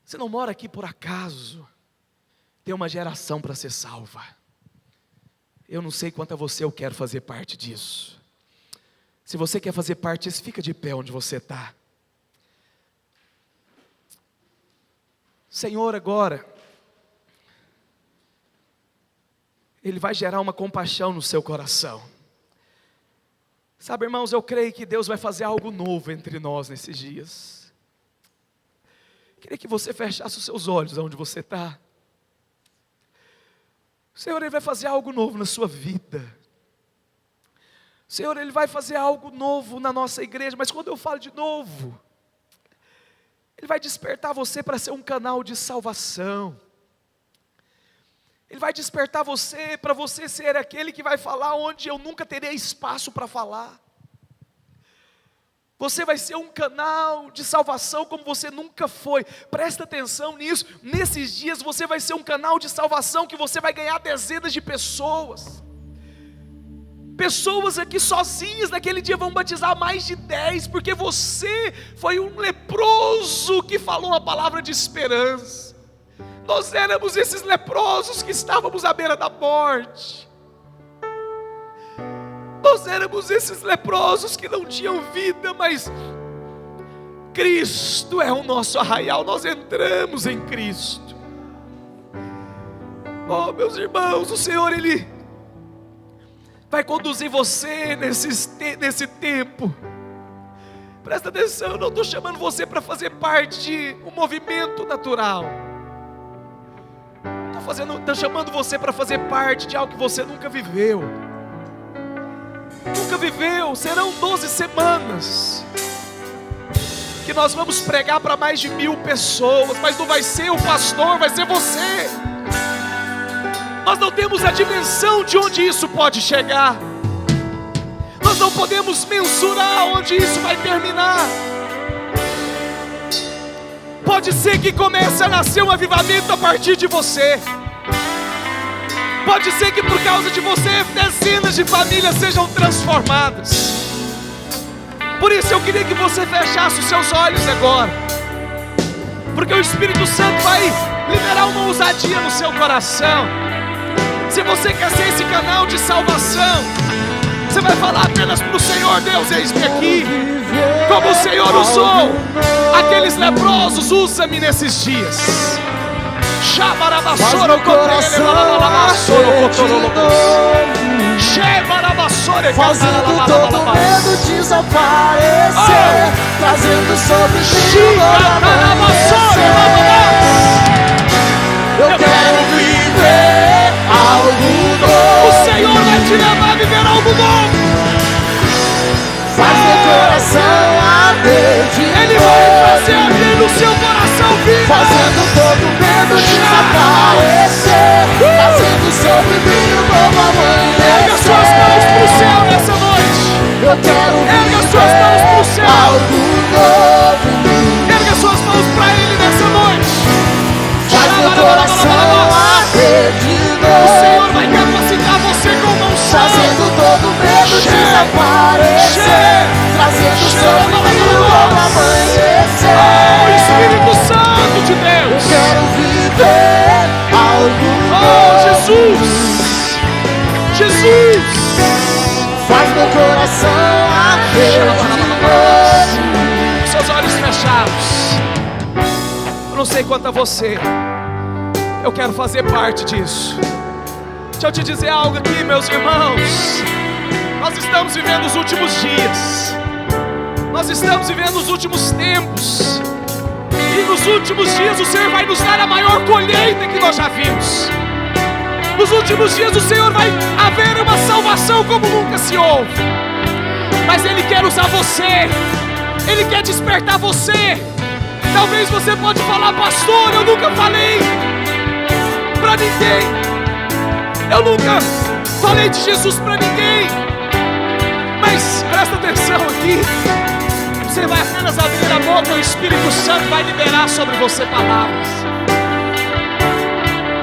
Você não mora aqui por acaso. Tem uma geração para ser salva. Eu não sei quanto a você, eu quero fazer parte disso. Se você quer fazer parte disso, fica de pé onde você está. Senhor, agora, Ele vai gerar uma compaixão no seu coração. Sabe, irmãos, eu creio que Deus vai fazer algo novo entre nós nesses dias. Queria que você fechasse os seus olhos onde você está. O Senhor, Ele vai fazer algo novo na sua vida. O Senhor, Ele vai fazer algo novo na nossa igreja. Mas quando eu falo de novo, Ele vai despertar você para ser um canal de salvação. Ele vai despertar você para você ser aquele que vai falar onde eu nunca terei espaço para falar. Você vai ser um canal de salvação como você nunca foi. Presta atenção nisso. Nesses dias você vai ser um canal de salvação que você vai ganhar dezenas de pessoas. Pessoas aqui sozinhas naquele dia vão batizar mais de 10, porque você foi um leproso que falou uma palavra de esperança. Nós éramos esses leprosos que estávamos à beira da morte. Nós éramos esses leprosos que não tinham vida, mas Cristo é o nosso arraial, nós entramos em Cristo. Oh, meus irmãos, o Senhor, Ele vai conduzir você nesse tempo. Presta atenção, eu não estou chamando você para fazer parte de um movimento natural. Estou chamando você para fazer parte de algo que você nunca viveu. Nunca viveu. Serão 12 semanas que nós vamos pregar para mais de 1000 pessoas. Mas não vai ser o pastor, vai ser você. Nós não temos a dimensão de onde isso pode chegar. Nós não podemos mensurar onde isso vai terminar. Pode ser que comece a nascer um avivamento a partir de você. Pode ser que por causa de você dezenas de famílias sejam transformadas. Por isso eu queria que você fechasse os seus olhos agora, porque o Espírito Santo vai liberar uma ousadia no seu coração. Se você quer ser esse canal de salvação, você vai falar apenas para o Senhor: Deus, eis-me aqui. Como o Senhor usou aqueles leprosos, usa-me nesses dias. Faz meu coração fazendo todo medo desaparecer, trazendo sobre mim o amanhecer. Eu quero viver algo novo. O Senhor vai te levar a viver algo novo. Faz meu coração arder de novo. Ele vai fazer arder no seu coração vida, fazendo todo medo desaparecer, trazendo sobre mim o novo amanhecer. Erga suas mãos pro céu nessa noite. Eu quero erga suas mãos pro céu. Algo novo em mim. Erga suas mãos para Ele nessa noite. Faz meu coração arder de novo. O Senhor vai capacitar você com mão só, fazendo todo medo desaparecer, trazendo sobre mim o novo amanhecer. Oh, Espírito Santo de Deus, eu quero viver algo novo. Oh, Jesus, Jesus, faz meu coração arder de novo. Seus olhos fechados. Eu não sei quanto a você, eu quero fazer parte disso. Deixa eu te dizer algo aqui, meus irmãos. Nós estamos vivendo os últimos dias. Nós estamos vivendo os últimos tempos. E nos últimos dias o Senhor vai nos dar a maior colheita que nós já vimos. Nos últimos dias o Senhor vai haver uma salvação como nunca se houve. Mas Ele quer usar você. Ele quer despertar você. Talvez você pode falar: pastor, eu nunca falei para ninguém. Eu nunca falei de Jesus para ninguém. Mas presta atenção aqui. Você vai apenas abrir a boca e o Espírito Santo vai liberar sobre você palavras.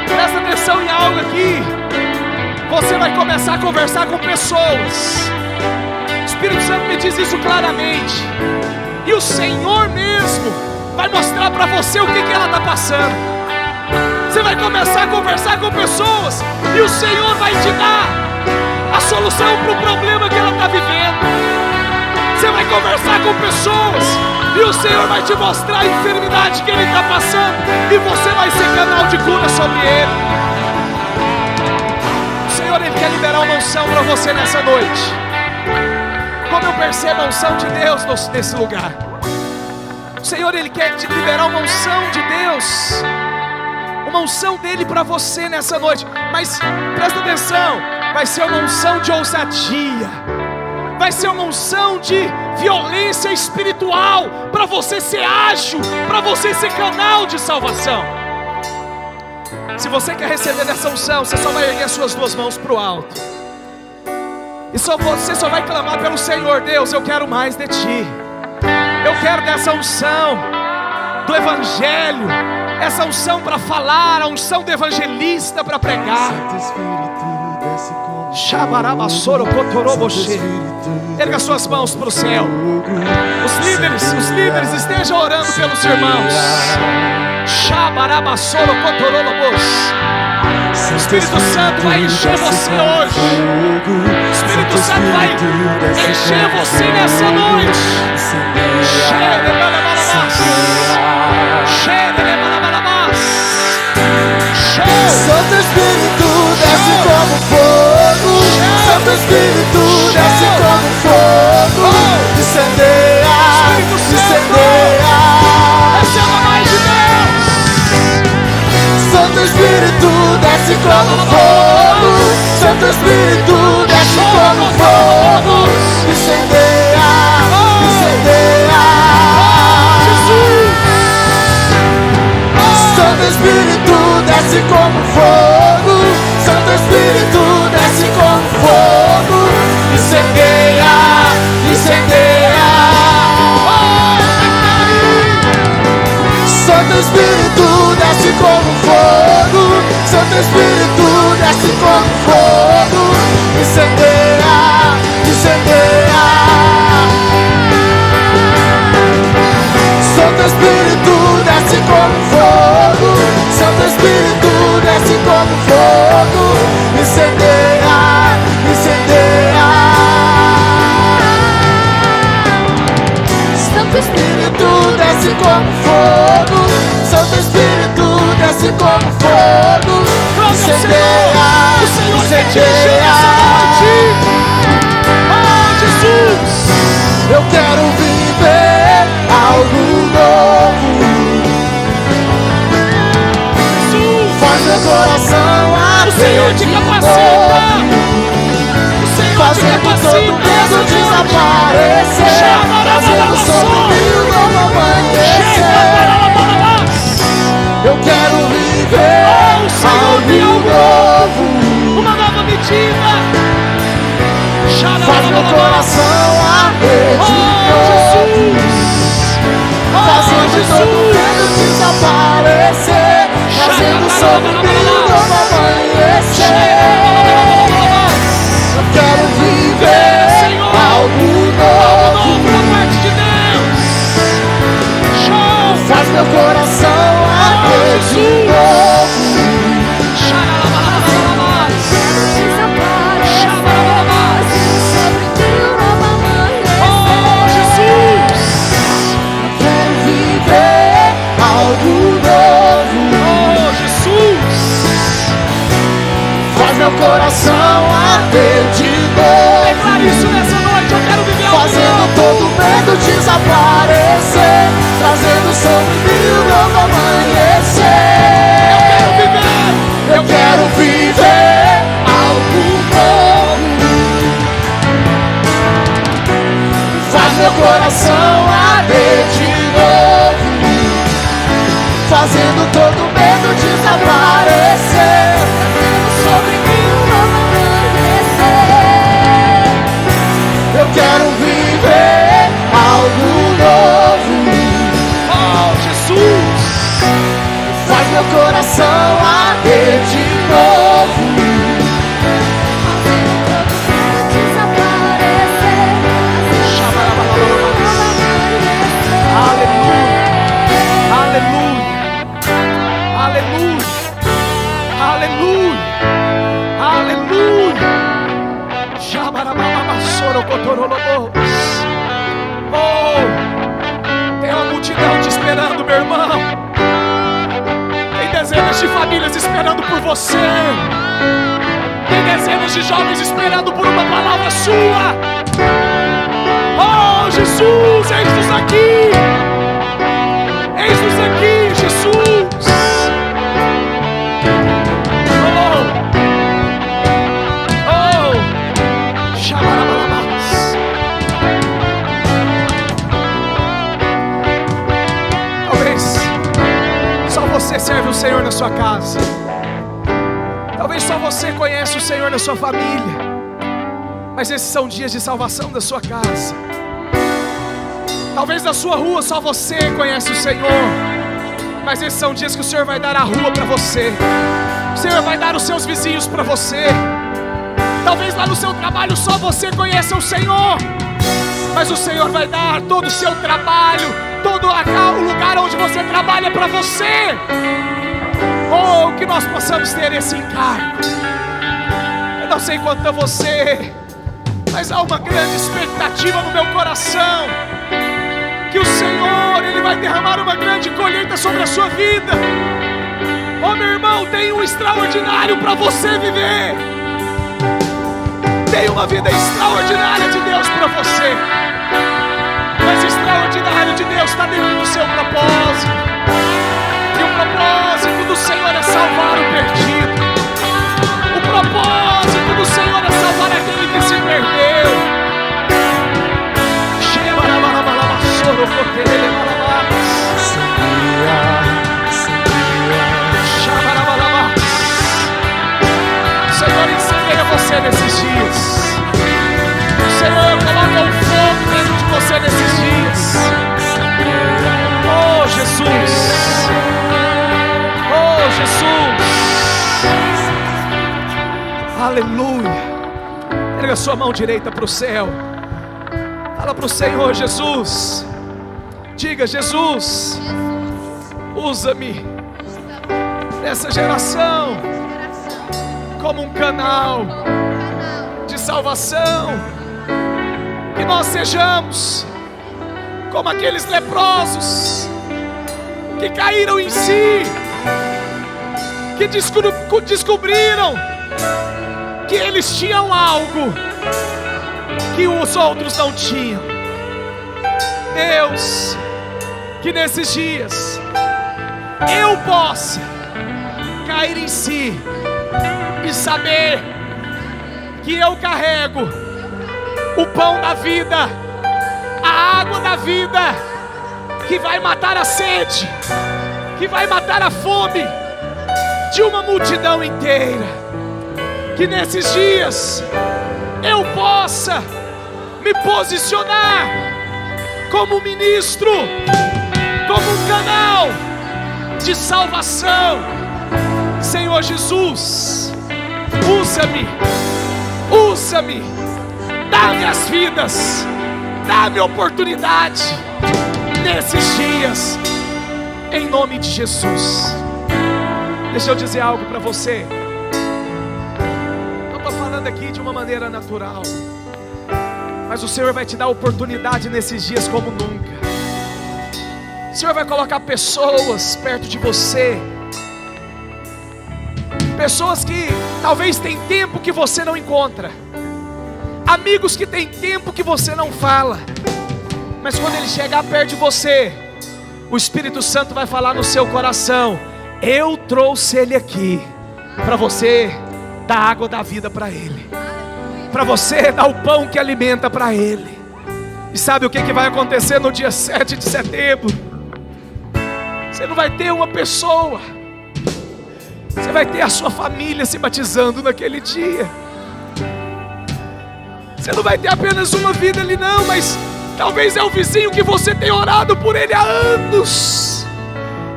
Presta atenção em algo aqui. Você vai começar a conversar com pessoas. O Espírito Santo me diz isso claramente. E o Senhor mesmo vai mostrar para você o que ela está passando. Você vai começar a conversar com pessoas e o Senhor vai te dar a solução para o problema que ela está vivendo. Você vai conversar com pessoas e o Senhor vai te mostrar a enfermidade que ele está passando, e você vai ser canal de cura sobre ele. O Senhor, Ele quer liberar uma unção para você nessa noite. Como eu percebo a unção de Deus nesse lugar. O Senhor, Ele quer te liberar uma unção de Deus uma unção dele para você nessa noite. Mas presta atenção, vai ser uma unção de ousadia, vai ser uma unção de violência espiritual, para você ser ágil, para você ser canal de salvação. Se você quer receber dessa unção, você só vai erguer as suas duas mãos para o alto, e você só vai clamar pelo Senhor: Deus, eu quero mais de Ti. Eu quero dessa unção do Evangelho, essa unção para falar, a unção do evangelista para pregar. Erga suas mãos para o céu. Os líderes estejam orando pelos irmãos. O Espírito Santo vai encher você hoje. O Espírito Santo vai encher você nessa noite. Santo Espírito desce como fogo. Santo Espírito desce como fogo. Incendeia, incendeia. Receba mais de Deus. Santo Espírito desce como fogo. Santo Espírito desce como fogo. Incendeia, incendeia. Santo Espírito desce como fogo. Santo Espírito desce como fogo. Incendeia, incendeia. Santo Espírito desce como fogo. Santo Espírito desce como fogo. Incendeia, incendeia. Santo Espírito desce como fogo. Santo Espírito desce como fogo. Incendeia, incendeia. Santo Espírito desce como fogo. Santo Espírito desce como fogo. Incendeia, incendeia. Oh, Jesus! Eu quero viver algo novo. Faz meu coração O Senhor te capacita. O Senhor te fazendo todo capacita. medo desaparecer, fazendo sobre mim um novo amanhecer. Eu quero viver algo novo. Uma nova medida. Faz meu coração arder de novo, fazendo todo medo desaparecer, trazendo sobre mim um novo amanhecer. Eu quero viver algo novo da parte de Deus. faz meu coração arder de novo. Meu coração arder de novo. Declare isso nessa noite. Eu quero viver fazendo todo medo desaparecer, trazendo sobre mim um novo amanhecer. Eu quero viver algo novo. Faz meu coração arder de novo, fazendo todo medo desaparecer, sobre mim um novo amanhecer. Eu quero viver algo novo. Oh, Jesus! Faz meu coração arder de novo, desaparecer. Aleluia! Aleluia! Aleluia! Aleluia! Aleluia! Oh, tem uma multidão te esperando, meu irmão. Tem dezenas de famílias esperando por você. Tem dezenas de jovens esperando por uma palavra sua. Oh, Jesus, eis-nos aqui. Eis-nos aqui, Jesus. você serve o Senhor na sua casa. Talvez só você conhece o Senhor na sua família, mas esses são dias de salvação da sua casa. Talvez na sua rua só você conhece o Senhor, mas esses são dias que o Senhor vai dar a rua para você. O Senhor vai dar os seus vizinhos para você. Talvez lá no seu trabalho só você conheça o Senhor, mas o Senhor vai dar todo o seu trabalho, todo o lugar onde você trabalha para você. Oh, que nós possamos ter esse encargo. Eu não sei quanto a você, mas há uma grande expectativa no meu coração, que o Senhor, Ele vai derramar uma grande colheita sobre a sua vida. Oh, meu irmão, tem um extraordinário para você viver. Tem uma vida extraordinária de Deus para você. Mas o extraordinário de Deus está dentro do seu propósito. E o propósito do Senhor é salvar o perdido. O propósito do Senhor é salvar aquele que se perdeu. Senhor, incendeia você nesses dias. O Senhor coloca um fogo dentro de você nesses dias. Oh, Jesus. Oh, Jesus. Aleluia. Erga sua mão direita para o céu. Fala para o Senhor: Jesus. Diga: Jesus, usa-me nessa geração como um canal de salvação. Que nós sejamos como aqueles leprosos que caíram em si, que descobriram que eles tinham algo que os outros não tinham. Deus, que nesses dias eu possa cair em si e saber que eu carrego o pão da vida, a água da vida, que vai matar a sede, que vai matar a fome de uma multidão inteira. Que nesses dias eu possa me posicionar como ministro, como um canal de salvação. Senhor Jesus, usa-me, usa-me, dá-me as vidas, dá-me oportunidade nesses dias, em nome de Jesus. Deixa eu dizer algo para você. Eu estou falando aqui de uma maneira natural, mas o Senhor vai te dar oportunidade nesses dias como nunca. O Senhor vai colocar pessoas perto de você, pessoas que talvez tem tempo que você não encontra, amigos que tem tempo que você não fala, mas quando ele chegar perto de você, o Espírito Santo vai falar no seu coração: eu trouxe ele aqui para você dar água da vida para ele, para você dar o pão que alimenta para ele. E sabe o que vai acontecer no dia 7 de setembro? Você não vai ter uma pessoa, você vai ter a sua família se batizando naquele dia. Você não vai ter apenas uma vida ali não, mas talvez é o vizinho que você tem orado por ele há anos,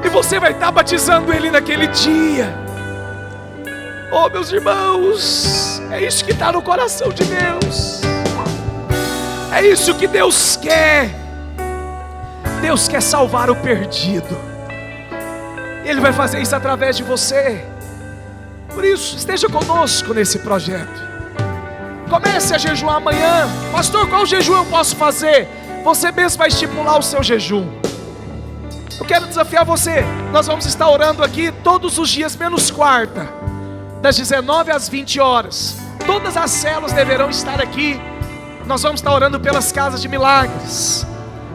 e você vai estar batizando ele naquele dia. Oh, meus irmãos, é isso que está no coração de Deus. É isso que Deus quer. Deus quer salvar o perdido. Ele vai fazer isso através de você. Por isso, esteja conosco nesse projeto. Comece a jejuar amanhã. Pastor, qual jejum eu posso fazer? Você mesmo vai estipular o seu jejum. Eu quero desafiar você. Nós vamos estar orando aqui todos os dias, menos quarta, das 19 às 20 horas. Todas as células deverão estar aqui. Nós vamos estar orando pelas casas de milagres.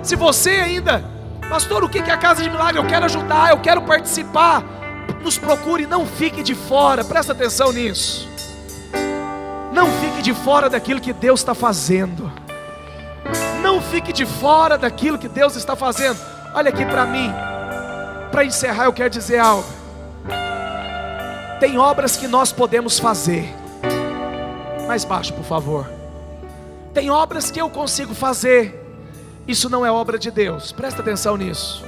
Se você ainda, pastor, o que é a casa de milagre? Eu quero ajudar, eu quero participar. Nos procure, não fique de fora. Presta atenção nisso. Não fique de fora daquilo que Deus está fazendo. Não fique de fora daquilo que Deus está fazendo. Olha aqui para mim. Para encerrar, eu quero dizer algo. Tem obras que nós podemos fazer. Mais baixo, por favor. Tem obras que eu consigo fazer. Isso não é obra de Deus. Presta atenção nisso.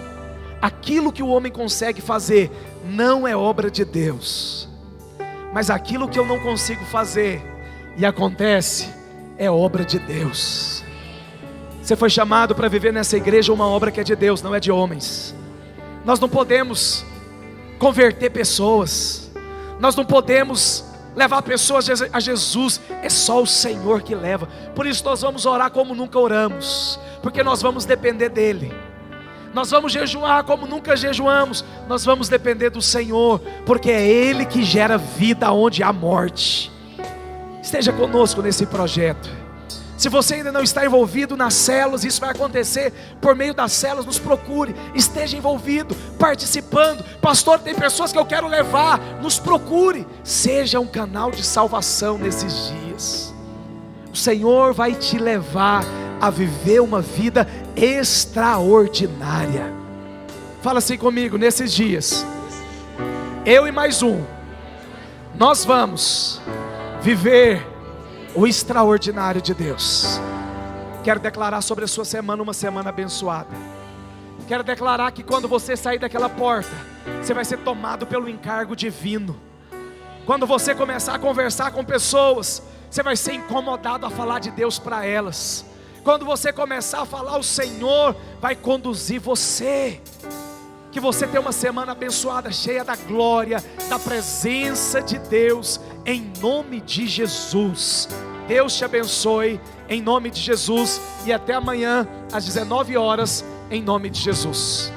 Aquilo que o homem consegue fazer não é obra de Deus. Mas aquilo que eu não consigo fazer e acontece é obra de Deus. Você foi chamado para viver nessa igreja uma obra que é de Deus, não é de homens. Nós não podemos converter pessoas. Nós não podemos levar pessoas a Jesus. É só o Senhor que leva. Por isso nós vamos orar como nunca oramos, porque nós vamos depender dEle. Nós vamos jejuar como nunca jejuamos. Nós vamos depender do Senhor, porque é Ele que gera vida onde há morte. Esteja conosco nesse projeto. Se você ainda não está envolvido nas células, isso vai acontecer por meio das células. Nos procure, esteja envolvido, participando. Pastor, tem pessoas que eu quero levar. Nos procure, seja um canal de salvação nesses dias. O Senhor vai te levar a viver uma vida extraordinária. Fala assim comigo: nesses dias, eu e mais um, nós vamos viver o extraordinário de Deus. Quero declarar sobre a sua semana uma semana abençoada. Quero declarar que quando você sair daquela porta, você vai ser tomado pelo encargo divino. Quando você começar a conversar com pessoas, você vai ser incomodado a falar de Deus para elas. Quando você começar a falar, o Senhor vai conduzir você. Que você tenha uma semana abençoada, cheia da glória, da presença de Deus, em nome de Jesus. Deus te abençoe, em nome de Jesus. E até amanhã, às 19 horas, em nome de Jesus.